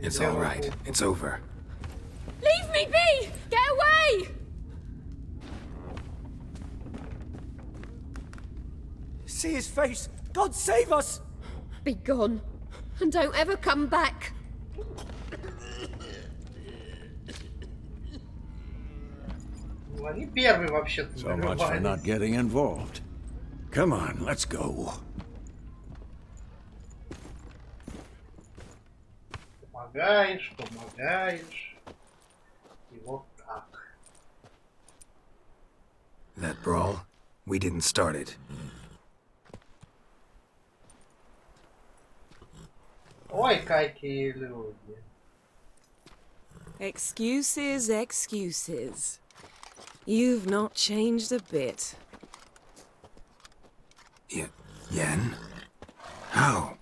It's all right. It's over. Leave me be! Get away! See his face! God save us! Be gone. And don't ever come back. Ну, они первые вообще-то. So much for not getting involved. Come on, let's go. Помогаешь, помогаешь. И вот так. That brawl, we didn't start it. Ой, какие люди. Excuses, excuses. You've not changed a bit. Yen? How?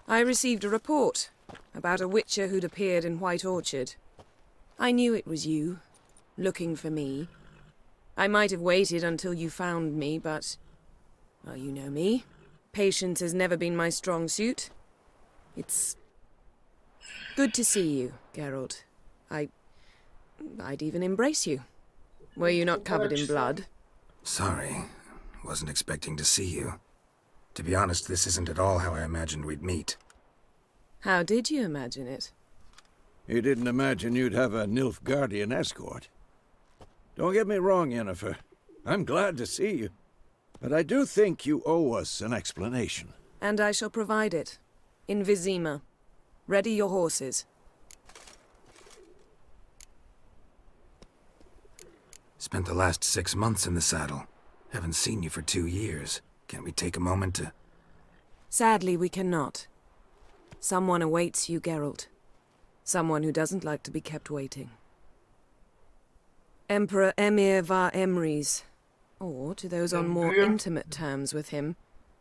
I received a report about a witcher who'd appeared in White Orchard. I knew it was you, looking for me. I might have waited until you found me, but... well, you know me. Patience has never been my strong suit. It's... good to see you, Geralt. I'd even embrace you. Were you not covered in blood? Sorry. Wasn't expecting to see you. To be honest, this isn't at all how I imagined we'd meet. How did you imagine it? You didn't imagine you'd have a Nilfgaardian escort. Don't get me wrong, Yennefer. I'm glad to see you. But I do think you owe us an explanation. And I shall provide it. In Vizima. Ready your horses. Spent the last 6 months in the saddle. Haven't seen you for 2 years. Can't we take a moment to... Sadly, we cannot. Someone awaits you, Geralt. Someone who doesn't like to be kept waiting. Emperor Emir var Emrys. Or, to those on more intimate terms with him,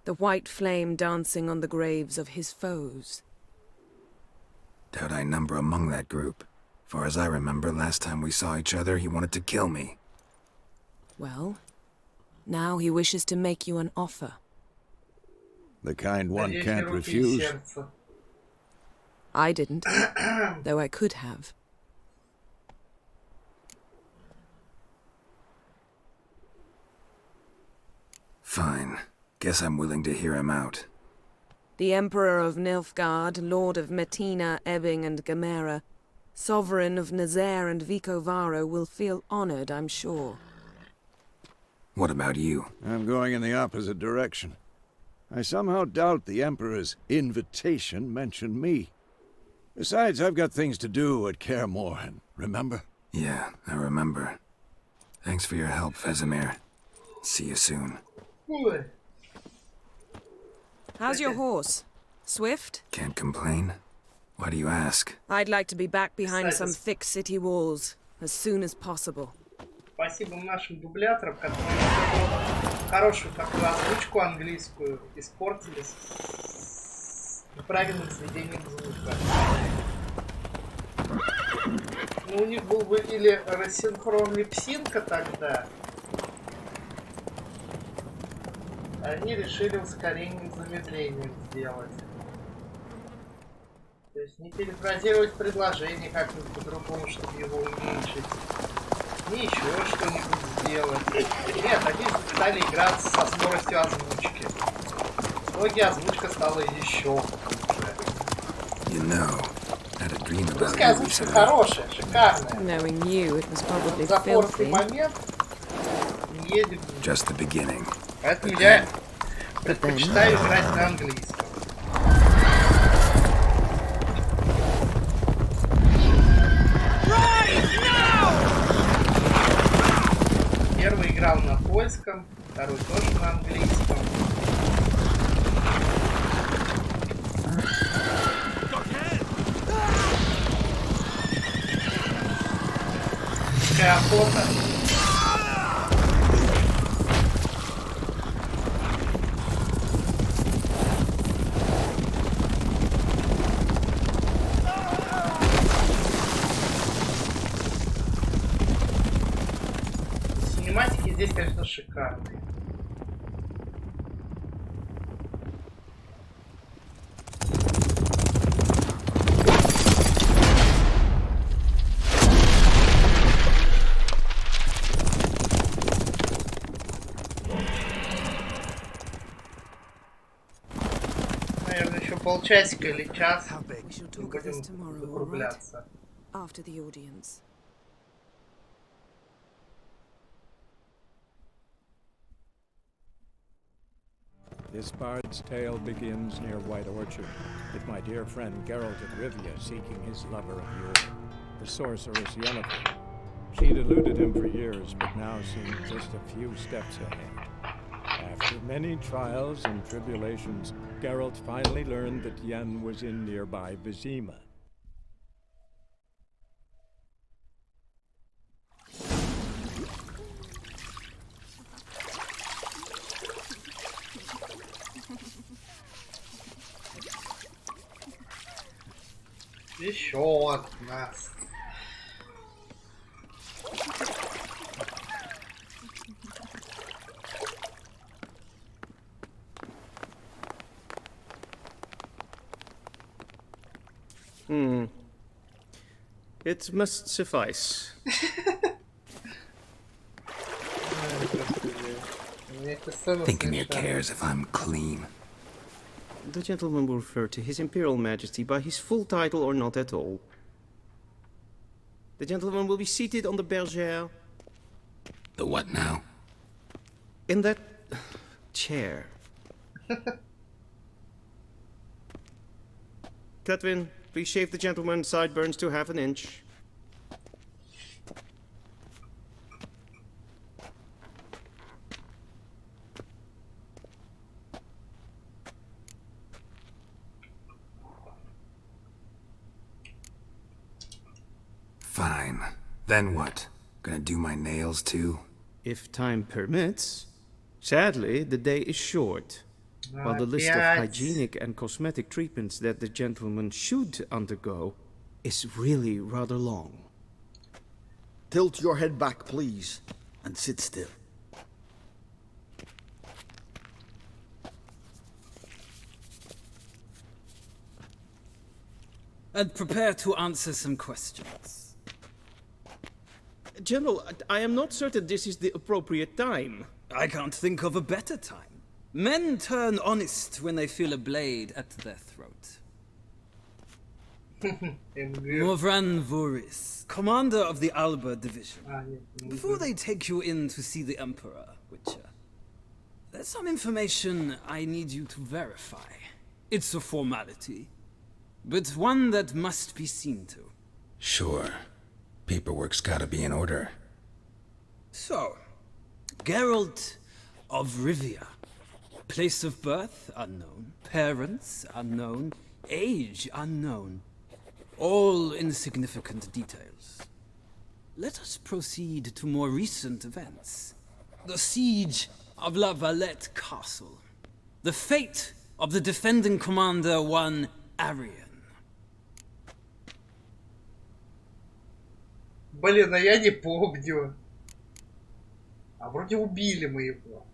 the white flame dancing on the graves of his foes. Doubt I number among that group. Far as I remember, last time we saw each other, he wanted to kill me. Well, now he wishes to make you an offer. The kind one can't refuse. I didn't, though I could have. Fine. Guess I'm willing to hear him out. The Emperor of Nilfgaard, Lord of Metina, Ebbing and Gamera, Sovereign of Nazaire and Vicovaro will feel honored, I'm sure. What about you? I'm going in the opposite direction. I somehow doubt the Emperor's invitation mentioned me. Besides, I've got things to do at Kaer Morhen, remember? Yeah, I remember. Thanks for your help, Vesemir. See you soon. How's your horse? Swift? Can't complain. Why do you ask? I'd like to be back behind some thick city walls as soon as possible. Спасибо нашим дубляторам, которые хорошую такую озвучку английскую испортили с неправильным сведением звука. Ну, у них был бы или рассинхрон липсинка тогда. Они решили ускорение с замедлением сделать. То есть не перефразировать предложение как-нибудь по-другому, чтобы его уменьшить. Не еще что-нибудь сделать. Нет, они стали играться со скоростью озвучки. В итоге озвучка стала еще хуже. Пускай озвучка хорошая, шикарная. За порный момент не едем. Поэтому я предпочитаю играть на английском. Первый играл на польском, второй тоже на английском. Какая охота. Синематики здесь, конечно, шикарные. Наверное, еще полчасика или час будем закругляться. After the audience. This bard's tale begins near White Orchard, with my dear friend Geralt of Rivia seeking his lover of yore, the sorceress Yennefer. She'd eluded him for years, but now seemed just a few steps ahead. After many trials and tribulations, Geralt finally learned that Yen was in nearby Vizima. Еще от нас. It must suffice. Thinking he cares if I'm clean. The gentleman will refer to His Imperial Majesty by his full title or not at all. The gentleman will be seated on the bergère. The what now? In that chair. Cletwin, please shave the gentleman's sideburns to half an inch. Fine. Then what? Gonna do my nails too? If time permits. Sadly, the day is short. While the list of hygienic and cosmetic treatments that the gentleman should undergo is really rather long. Tilt your head back, please, and sit still. And prepare to answer some questions. General, I am not certain this is the appropriate time. I can't think of a better time. Men turn honest when they feel a blade at their throat. Morvran Voris, commander of the Alba Division. Before they take you in to see the Emperor, Witcher, there's some information I need you to verify. It's a formality, but one that must be seen to. Sure. Paperwork's gotta be in order. So, Geralt of Rivia. Place of birth, unknown. Parents, unknown. Age, unknown. All insignificant details. let us proceed to more recent events. The siege of La Valette Castle. The fate of the defending commander, one Arian. Блин, а я не помню. А вроде убили мы его.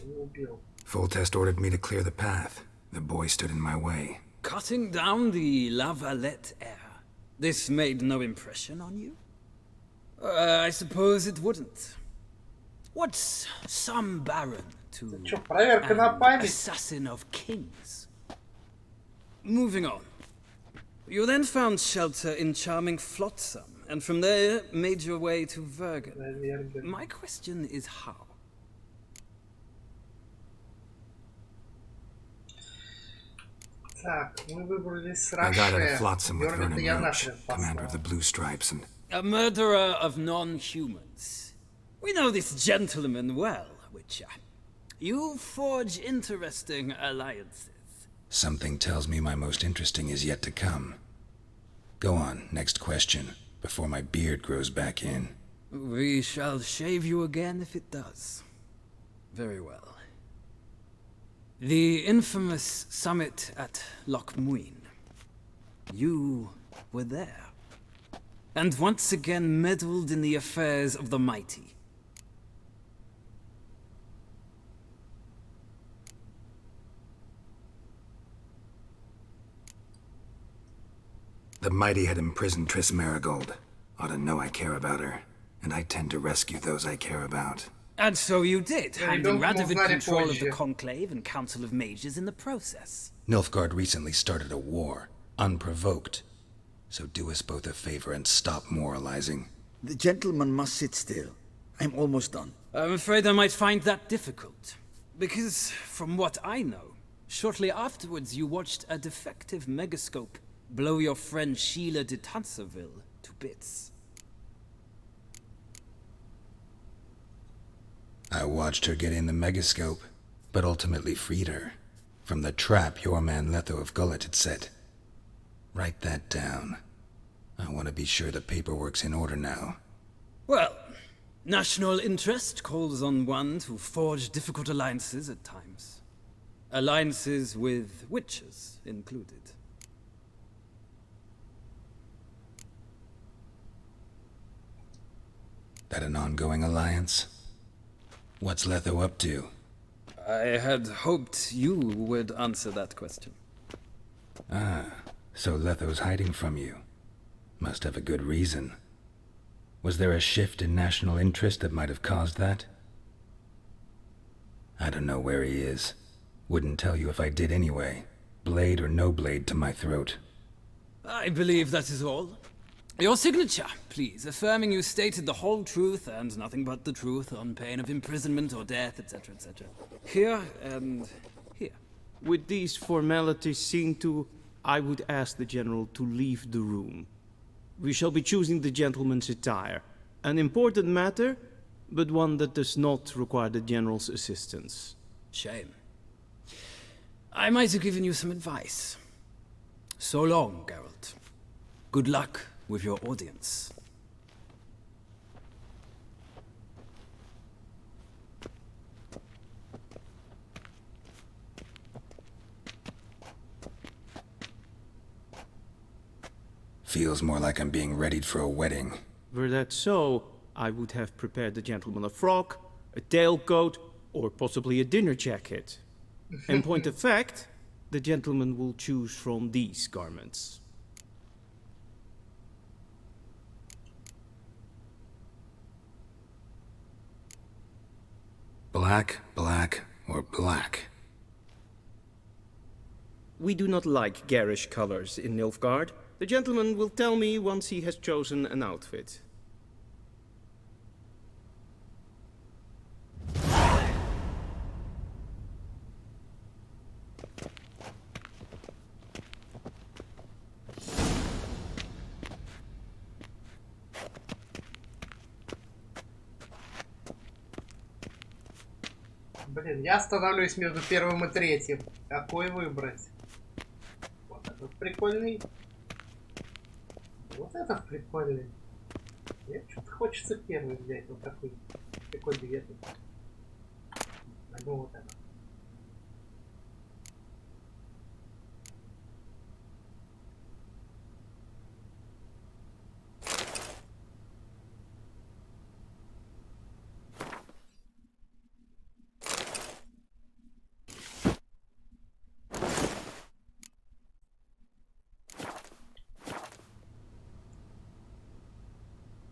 Не убил. Full test ordered me to clear the path. The boy stood in my way. Cutting down the La Valette heir. This made no impression on you? I suppose it wouldn't. What's some baron to an assassin of kings? Moving on. You then found shelter in charming Flotsam, and from there made your way to Vergen. My question is how? Так, мы выбрали с I got out of Роше. Flotsam with Верно, Vernon я Roach, нахрен commander of the послал. Blue Stripes, and A murderer of non-humans. We know this gentleman well, Witcher. You forge interesting alliances. something tells me my most interesting is yet to come. Go on, next question, before my beard grows back in. We shall shave you again if it does. Very well. The infamous summit at Loch Muin. You were there. And once again meddled in the affairs of the mighty. The mighty had imprisoned Triss Marigold. Ought to know I care about her, and I tend to rescue those I care about. And so you did, handing Radovid узнали control of the позже. Conclave and Council of Mages in the process. Nilfgaard recently started a war, unprovoked. So do us both a favor and stop moralizing. The gentleman must sit still. I'm almost done. I'm afraid I might find that difficult. Because, from what I know, shortly afterwards you watched a defective megascope blow your friend Sheila de Tanserville to bits. I watched her get in the megascope, but ultimately freed her from the trap your man Letho of Gullet had set. Write that down. I want to be sure the paperwork's in order now. Well, national interest calls on one to forge difficult alliances at times. Alliances with witches included. That an ongoing alliance? What's Letho up to? I had hoped you would answer that question. Ah, so Letho's hiding from you. Must have a good reason. Was there a shift in national interest that might have caused that? I don't know where he is. Wouldn't tell you if I did anyway. Blade or no blade to my throat. I believe that is all. Your signature, please, affirming you stated the whole truth and nothing but the truth on pain of imprisonment or death, etc., etc. Here and here. With these formalities seen to, I would ask the General to leave the room. We shall be choosing the gentleman's attire. An important matter, but one that does not require the General's assistance. Shame. I might have given you some advice. So long, Geralt. Good luck with your audience. Feels more like I'm being readied for a wedding. Were that so, I would have prepared the gentleman a frock, a tailcoat, or possibly a dinner jacket. In point of fact, the gentleman will choose from these garments. Black, black, or black? We do not like garish colors in Nilfgaard. The gentleman will tell me once he has chosen an outfit. Блин, я останавливаюсь между первым и третьим. Какой выбрать? Вот этот прикольный. Вот этот прикольный. Мне что-то хочется первый взять, вот такой билет. Ну вот это.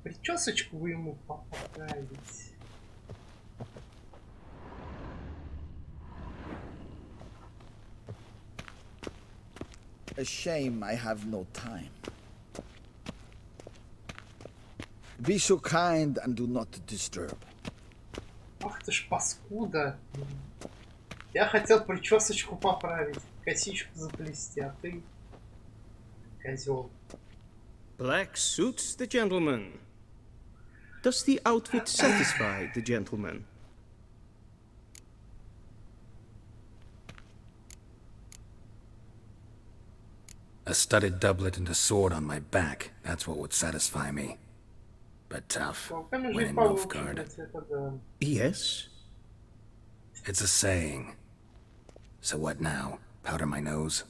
Причесочку вы ему поправить. A shame I have no time. Be so kind and do not disturb. Ах ты ж паскуда. Я хотел причесочку поправить, косичку заплести, а ты козел. Black suits the gentleman. Does the outfit satisfy the gentleman? A studded doublet and a sword on my back, that's what would satisfy me. But tough, when in Nilfgaard. Yes? It's a saying. So what now? Powder my nose?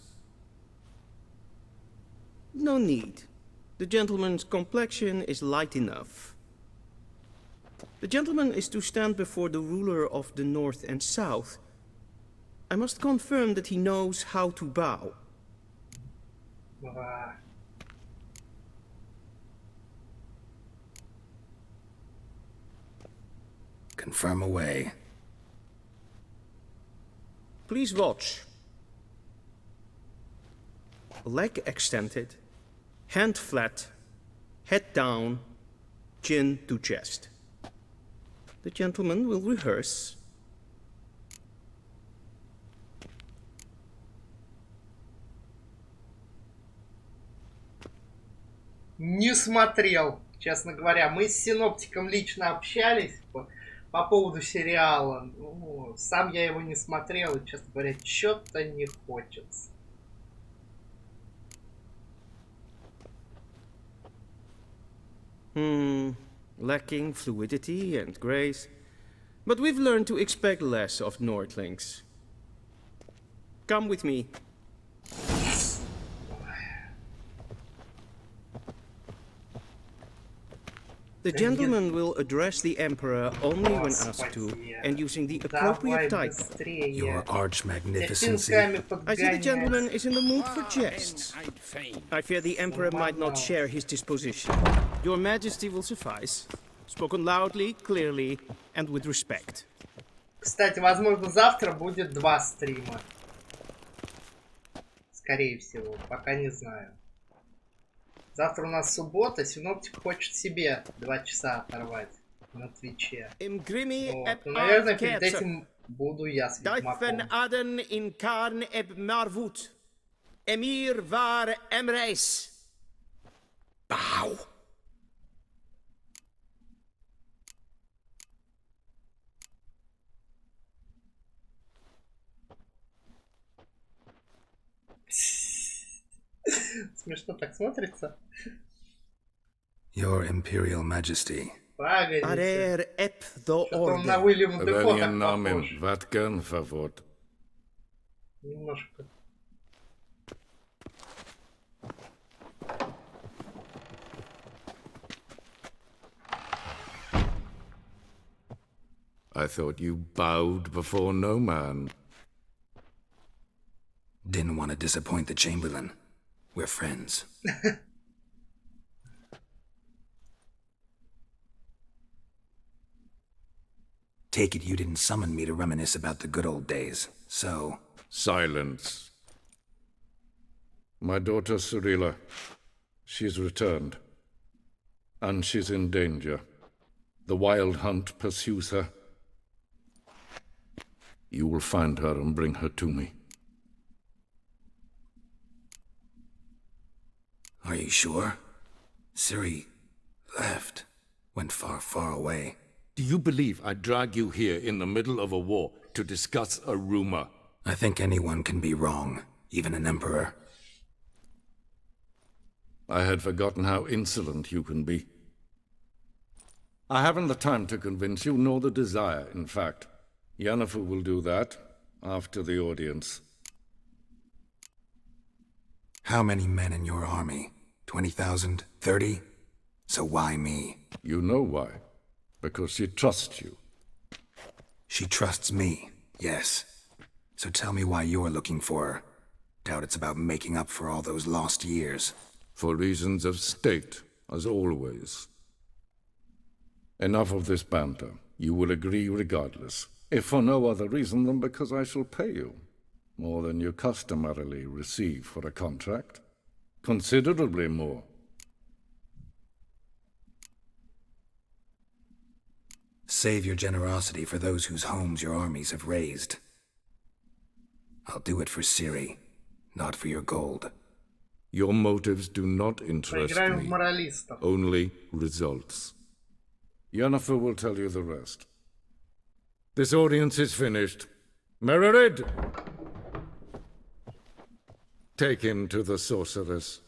No need. The gentleman's complexion is light enough. The gentleman is to stand before the ruler of the North and South. I must confirm that he knows how to bow. Confirm away. Please watch. Leg extended, hand flat, head down, chin to chest. The gentleman will rehearse. Не смотрел, честно говоря. Мы с синоптиком лично общались по поводу сериала. Ну, сам я его не смотрел, и, честно говоря, что-то не хочется. Lacking fluidity and grace. But we've learned to expect less of Nordlings. Come with me. The gentleman will address the Emperor only when asked to, and using the appropriate type. Your arch magnificency. I see the gentleman is in the mood for jests. I fear the Emperor might not share his disposition. Your Majesty will suffice. Spoken loudly, clearly, and with respect. Кстати, возможно, завтра будет 2 стрима. Скорее всего, пока не знаю. Завтра у нас суббота, синоптик хочет себе 2 часа оторвать на Твиче. Вот. Наверное, перед этим буду я с Ведьмаком. Emir var Emreis. Bow. Смешно так смотрится. Your Imperial Majesty. Погодите. Что-то он на Уильяма Дефо так похож. Vatican, favor. Немножко. I thought you bowed before no man. Didn't want to disappoint the Chamberlain. We're friends. Take it you didn't summon me to reminisce about the good old days, so... Silence. My daughter Cyrilla, she's returned. And she's in danger. The Wild Hunt pursues her. You will find her and bring her to me. Are you sure? Ciri left. Went far, far away. Do you believe I'd drag you here in the middle of a war to discuss a rumor? I think anyone can be wrong, even an emperor. I had forgotten how insolent you can be. I haven't the time to convince you, nor the desire, in fact. Yennefer will do that after the audience. How many men in your army? 20,000? 30? So why me? You know why. Because she trusts you. She trusts me, yes. So tell me why you're looking for her. Doubt it's about making up for all those lost years. For reasons of state, as always. Enough of this banter. You will agree regardless. If for no other reason than because I shall pay you. More than you customarily receive for a contract. Considerably more. Save your generosity for those whose homes your armies have razed. I'll do it for Ciri, not for your gold. Your motives do not interest me. Only results. Yennefer will tell you the rest. This audience is finished. Mererid! Take him to the sorceress.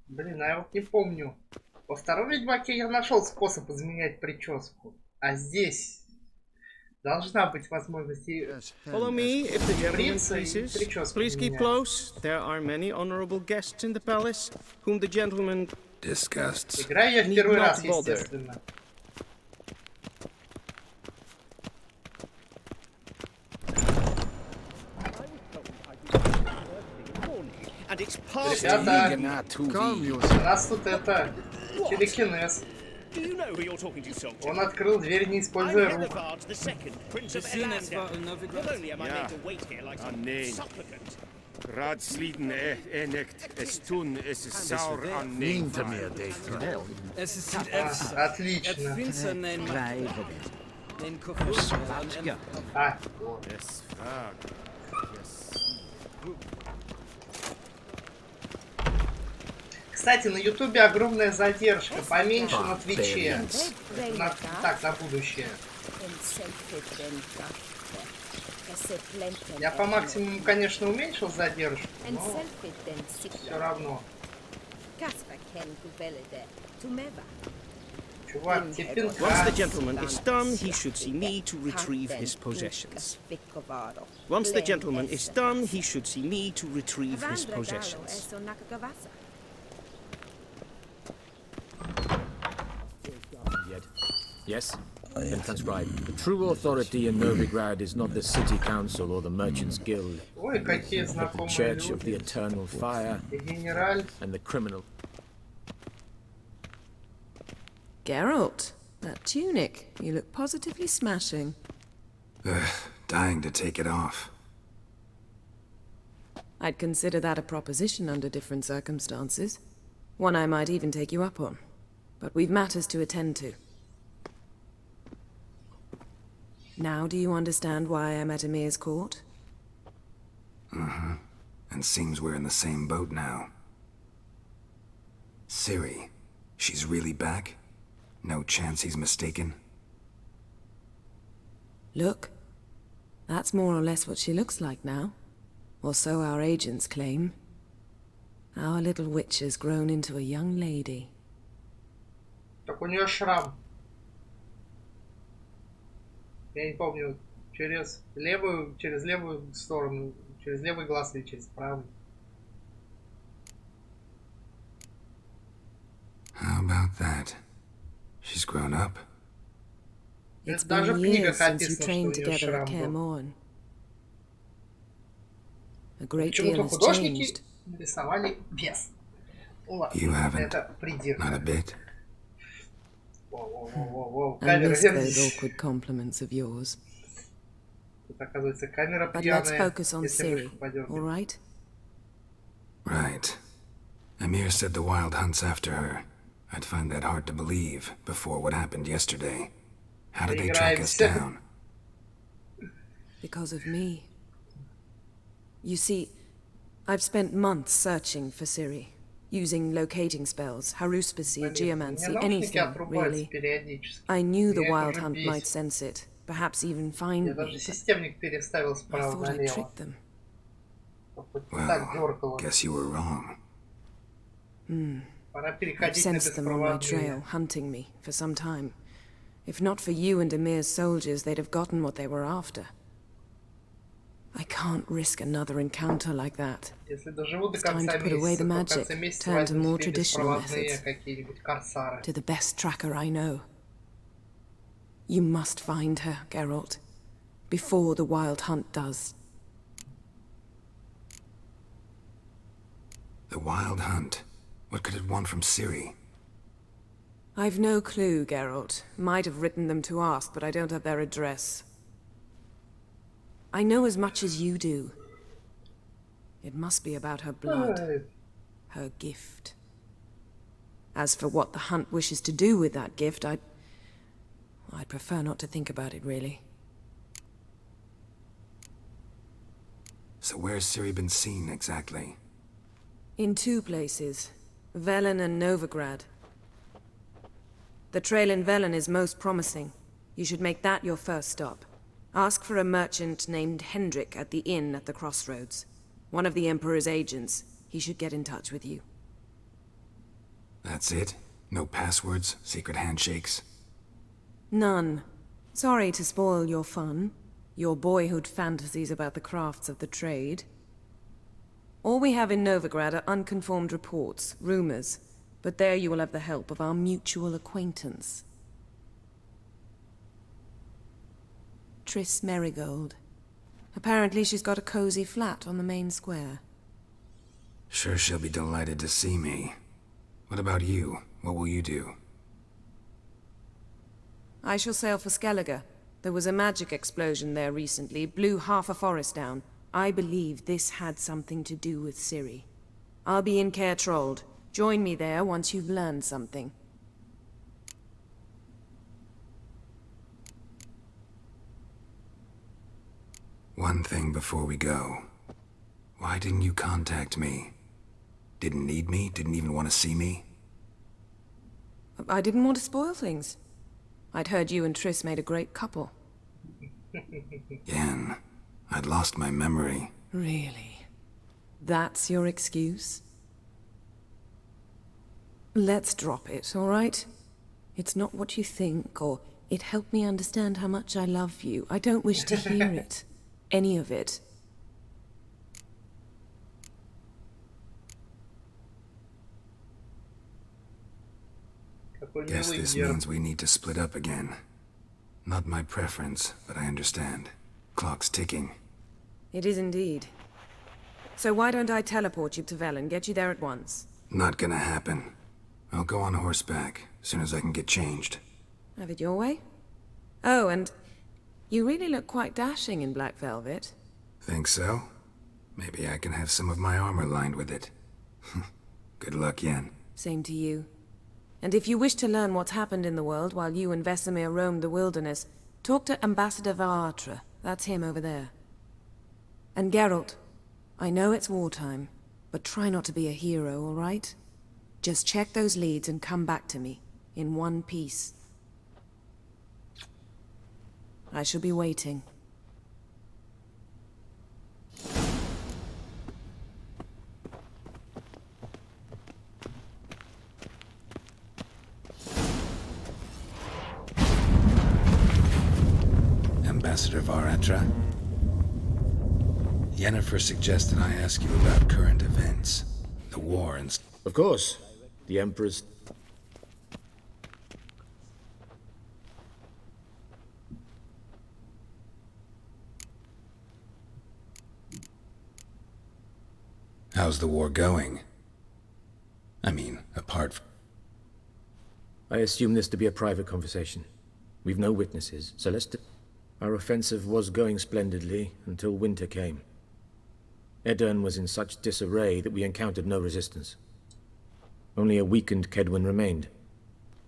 Блин, а я вот не помню. Во втором Ведьмаке я нашел способ изменять прическу. А здесь должна быть возможность Follow me, if the gentleman pleases. Please keep close. There are many honorable guests in the palace, whom the gentleman disgusts. Играю я в первый раз, естественно. Ребята, у нас тут это телекинез. Он открыл дверь, не используя рук. Raadsliden enekt estun es saur an neem. Отлично. Кстати, на Ютубе огромная задержка, поменьше на Твиче. Так, на будущее. Я по максимуму, конечно, уменьшил задержку, но все равно. Чувак, тебе Once the gentleman is done, he should see me to retrieve his possessions. Once the gentleman is done, he should see me to retrieve his possessions. Yes? Then transcribe. The true authority in Novigrad is not the city council or the merchants guild, Ой, какие but the church of the eternal fire and the criminal. Geralt, that tunic. You look positively smashing. Ugh, dying to take it off. I'd consider that a proposition under different circumstances. One I might even take you up on. But we've matters to attend to. Now do you understand why I'm at Emir's court? Uh-huh. And seems we're in the same boat now. Ciri, she's really back? No chance he's mistaken? Look. That's more or less what she looks like now. Or so our agents claim. Our little witch has grown into a young lady. Так у нее шрам. Я не помню, через левую сторону, через левый глаз или через правый. How about that? She's grown up. It's been years since you trained together at Kaer Morhen. A great deal has changed. Нарисовали без. You haven't. Not a bit. I miss those awkward compliments of yours. But let's focus on Ciri, all right? Right. Emir said the Wild hunts after her. I'd find that hard to believe before what happened yesterday. How did they track us down? Because of me. You see, I've spent months searching for Ciri. Using locating spells, haruspicy, geomancy, anything, really. I knew the Wild Hunt might sense it, perhaps even find me, but I thought I'd trick them. Well, guess you were wrong. I've sensed them on my trail, hunting me, for some time. If not for you and Emir's soldiers, they'd have gotten what they were after. I can't risk another encounter like that. It's time to put away the magic, turn to more traditional methods. To the best tracker I know. You must find her, Geralt. Before the Wild Hunt does. The Wild Hunt? What could it want from Ciri? I've no clue, Geralt. Might have written them to ask, but I don't have their address. I know as much as you do. It must be about her blood. Her gift. As for what the Hunt wishes to do with that gift, I'd prefer not to think about it, really. So where's Ciri been seen, exactly? In 2 places. Velen and Novigrad. The trail in Velen is most promising. You should make that your first stop. Ask for a merchant named Hendrik at the inn at the crossroads. One of the Emperor's agents. He should get in touch with you. That's it? No passwords, secret handshakes? None. Sorry to spoil your fun. Your boyhood fantasies about the crafts of the trade. All we have in Novigrad are unconfirmed reports, rumors. But there you will have the help of our mutual acquaintance. Triss Merigold. Apparently she's got a cozy flat on the main square. Sure she'll be delighted to see me. What about you? What will you do? I shall sail for Skellige. There was a magic explosion there recently, blew half a forest down. I believe this had something to do with Ciri. I'll be in Caer Trold. Join me there once you've learned something. One thing before we go. Why didn't you contact me? Didn't need me? Didn't even want to see me? I didn't want to spoil things. I'd heard you and Triss made a great couple. Yen, I'd lost my memory. Really? That's your excuse? Let's drop it, all right? It's not what you think, or it helped me understand how much I love you. I don't wish to hear it. Any of it. Guess this means we need to split up again. Not my preference, but I understand. Clock's ticking. It is indeed. So why don't I teleport you to Velen, get you there at once? Not gonna happen. I'll go on horseback, as soon as I can get changed. Have it your way? Oh, and you really look quite dashing in black velvet. Think so? Maybe I can have some of my armor lined with it. Good luck, Yen. Same to you. And if you wish to learn what's happened in the world while you and Vesemir roamed the wilderness, talk to Ambassador Varatra. That's him over there. And Geralt, I know it's wartime, but try not to be a hero, all right? Just check those leads and come back to me, in one piece. I shall be waiting. Ambassador Varatra. Yennefer suggested I ask you about current events. The war and... Of course. The Emperor's... How's the war going? I mean, apart from... I assume this to be a private conversation. We've no witnesses, so let's... Our offensive was going splendidly until winter came. Edirn was in such disarray that we encountered no resistance. Only a weakened Kedwen remained,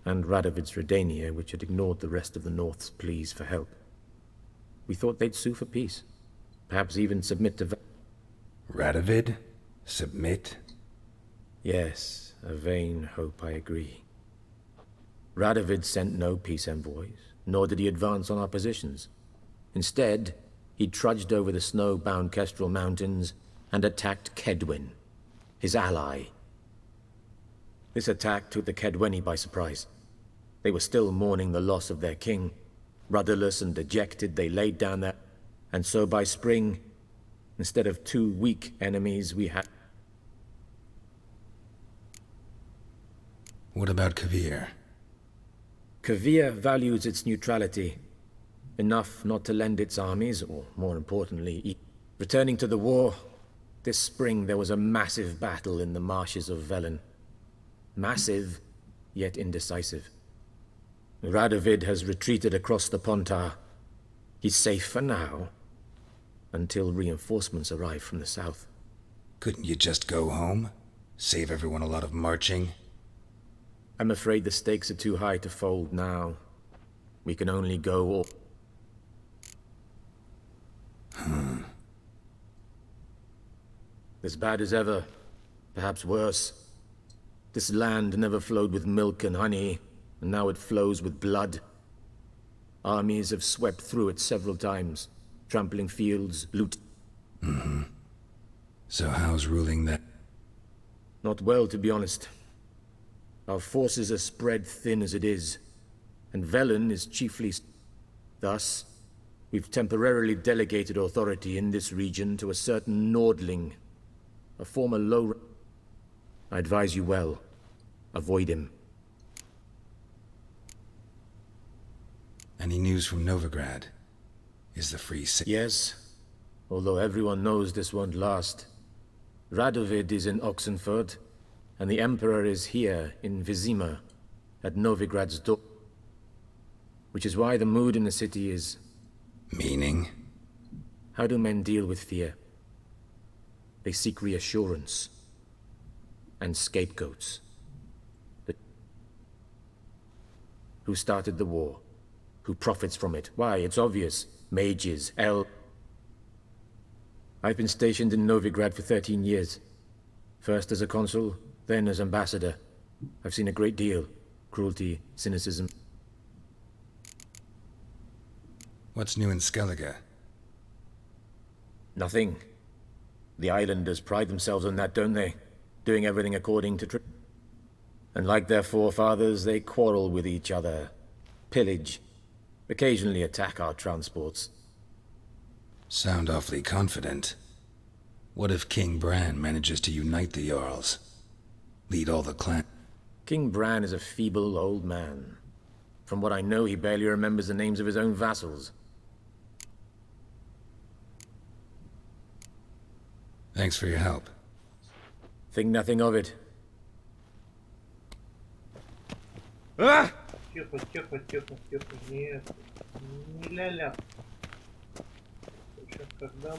and Radovid's Redania, which had ignored the rest of the North's pleas for help. We thought they'd sue for peace, perhaps even submit to... Radovid? Submit? Yes, a vain hope, I agree. Radovid sent no peace envoys, nor did he advance on our positions. Instead, he trudged over the snow-bound Kestrel Mountains and attacked Kedwen, his ally. This attack took the Kedweni by surprise. They were still mourning the loss of their king. Rudderless and dejected, they laid down their... And so by spring, instead of 2 weak enemies, we had... What about Kavir? Kavir values its neutrality, enough not to lend its armies, or more importantly, returning to the war. This spring there was a massive battle in the marshes of Velen. Massive, yet indecisive. Radovid has retreated across the Pontar. He's safe for now, until reinforcements arrive from the south. Couldn't you just go home? Save everyone a lot of marching? I'm afraid the stakes are too high to fold now. We can only go As bad as ever, perhaps worse. This land never flowed with milk and honey, and now it flows with blood. Armies have swept through it several times, trampling fields, loot. So how's ruling that? Not well, to be honest. Our forces are spread thin as it is, and Velen is chiefly... Thus, we've temporarily delegated authority in this region to a certain Nordling, a former low... I advise you well. Avoid him. Any news from Novigrad? Is the free city? Yes, although everyone knows this won't last. Radovid is in Oxenford, and the Emperor is here in Vizima, at Novigrad's door. Which is why the mood in the city is... Meaning? How do men deal with fear? They seek reassurance. And scapegoats. Who started the war? Who profits from it? Why, it's obvious. Mages, I've been stationed in Novigrad for 13 years. First as a consul, then as ambassador. I've seen a great deal. Cruelty, cynicism. What's new in Skellige? Nothing. The islanders pride themselves on that, don't they? Doing everything according to And like their forefathers, they quarrel with each other. Pillage. Occasionally attack our transports. Sound awfully confident. What if King Bran manages to unite the Jarls? Lead all the clan? King Bran is a feeble old man. From what I know, he barely remembers the names of his own vassals. Thanks for your help. Think nothing of it. Тихо, тихо, тихо, тихо. Нет. Не ля-ля. Сейчас как дам.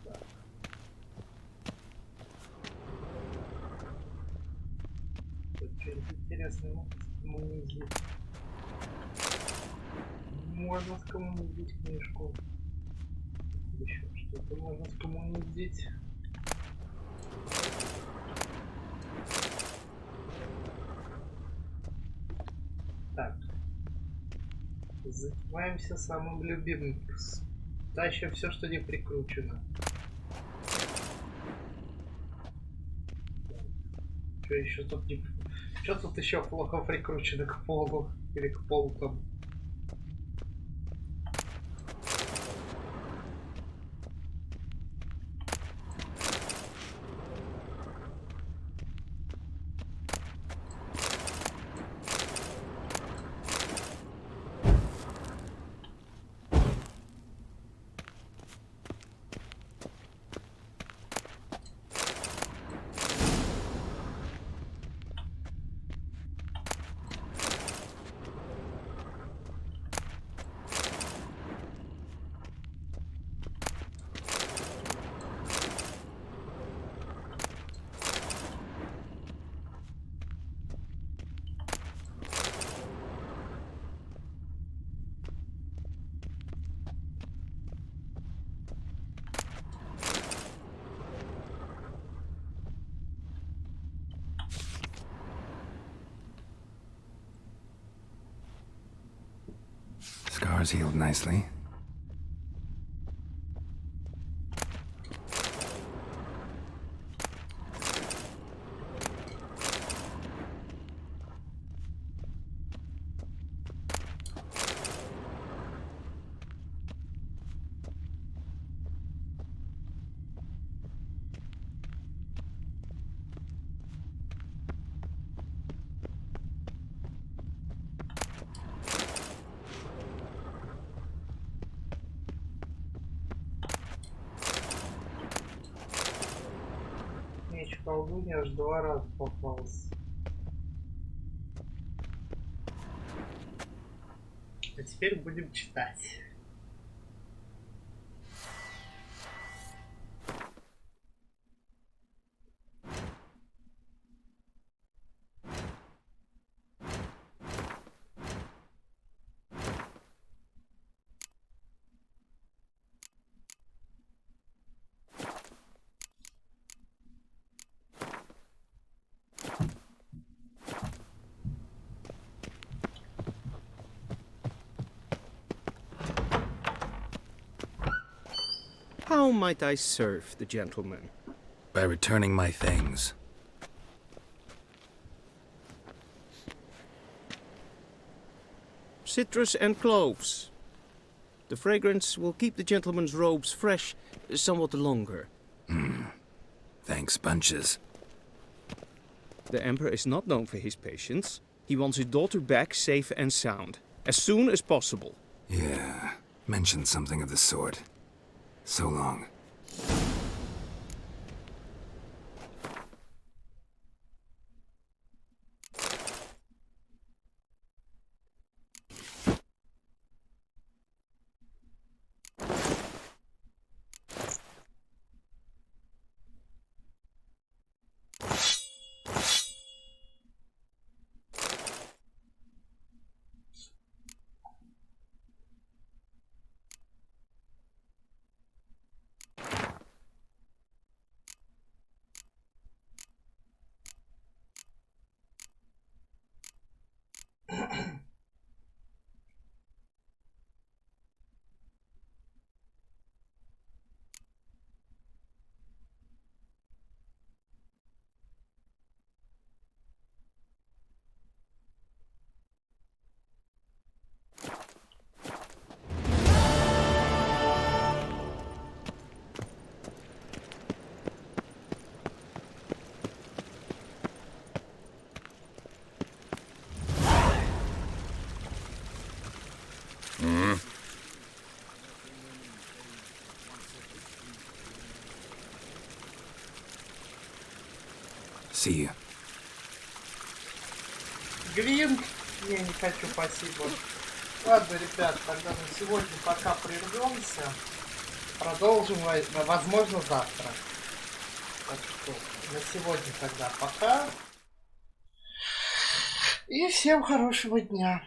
Так. Тут что-нибудь интересное можно скоммунизить. Можно скоммунизить книжку. Еще что-то можно скоммунизить. Так. Занимаемся самым любимым. Тащим все, что не прикручено. Что еще тут не... Что тут еще плохо прикручено к полу? Или к полкам? Scars healed nicely. колдунья аж 2 раза попалась. А теперь будем читать. How might I serve the gentleman? By returning my things. Citrus and cloves. The fragrance will keep the gentleman's robes fresh somewhat longer. Thanks, bunches. The Emperor is not known for his patience. He wants his daughter back safe and sound, as soon as possible. Yeah, mentioned something of the sort. So long. See you. Гвинт? Не хочу, спасибо. Ладно, ребят, тогда на сегодня пока прервемся. Продолжим, возможно, завтра. Так что на сегодня тогда пока. И всем хорошего дня.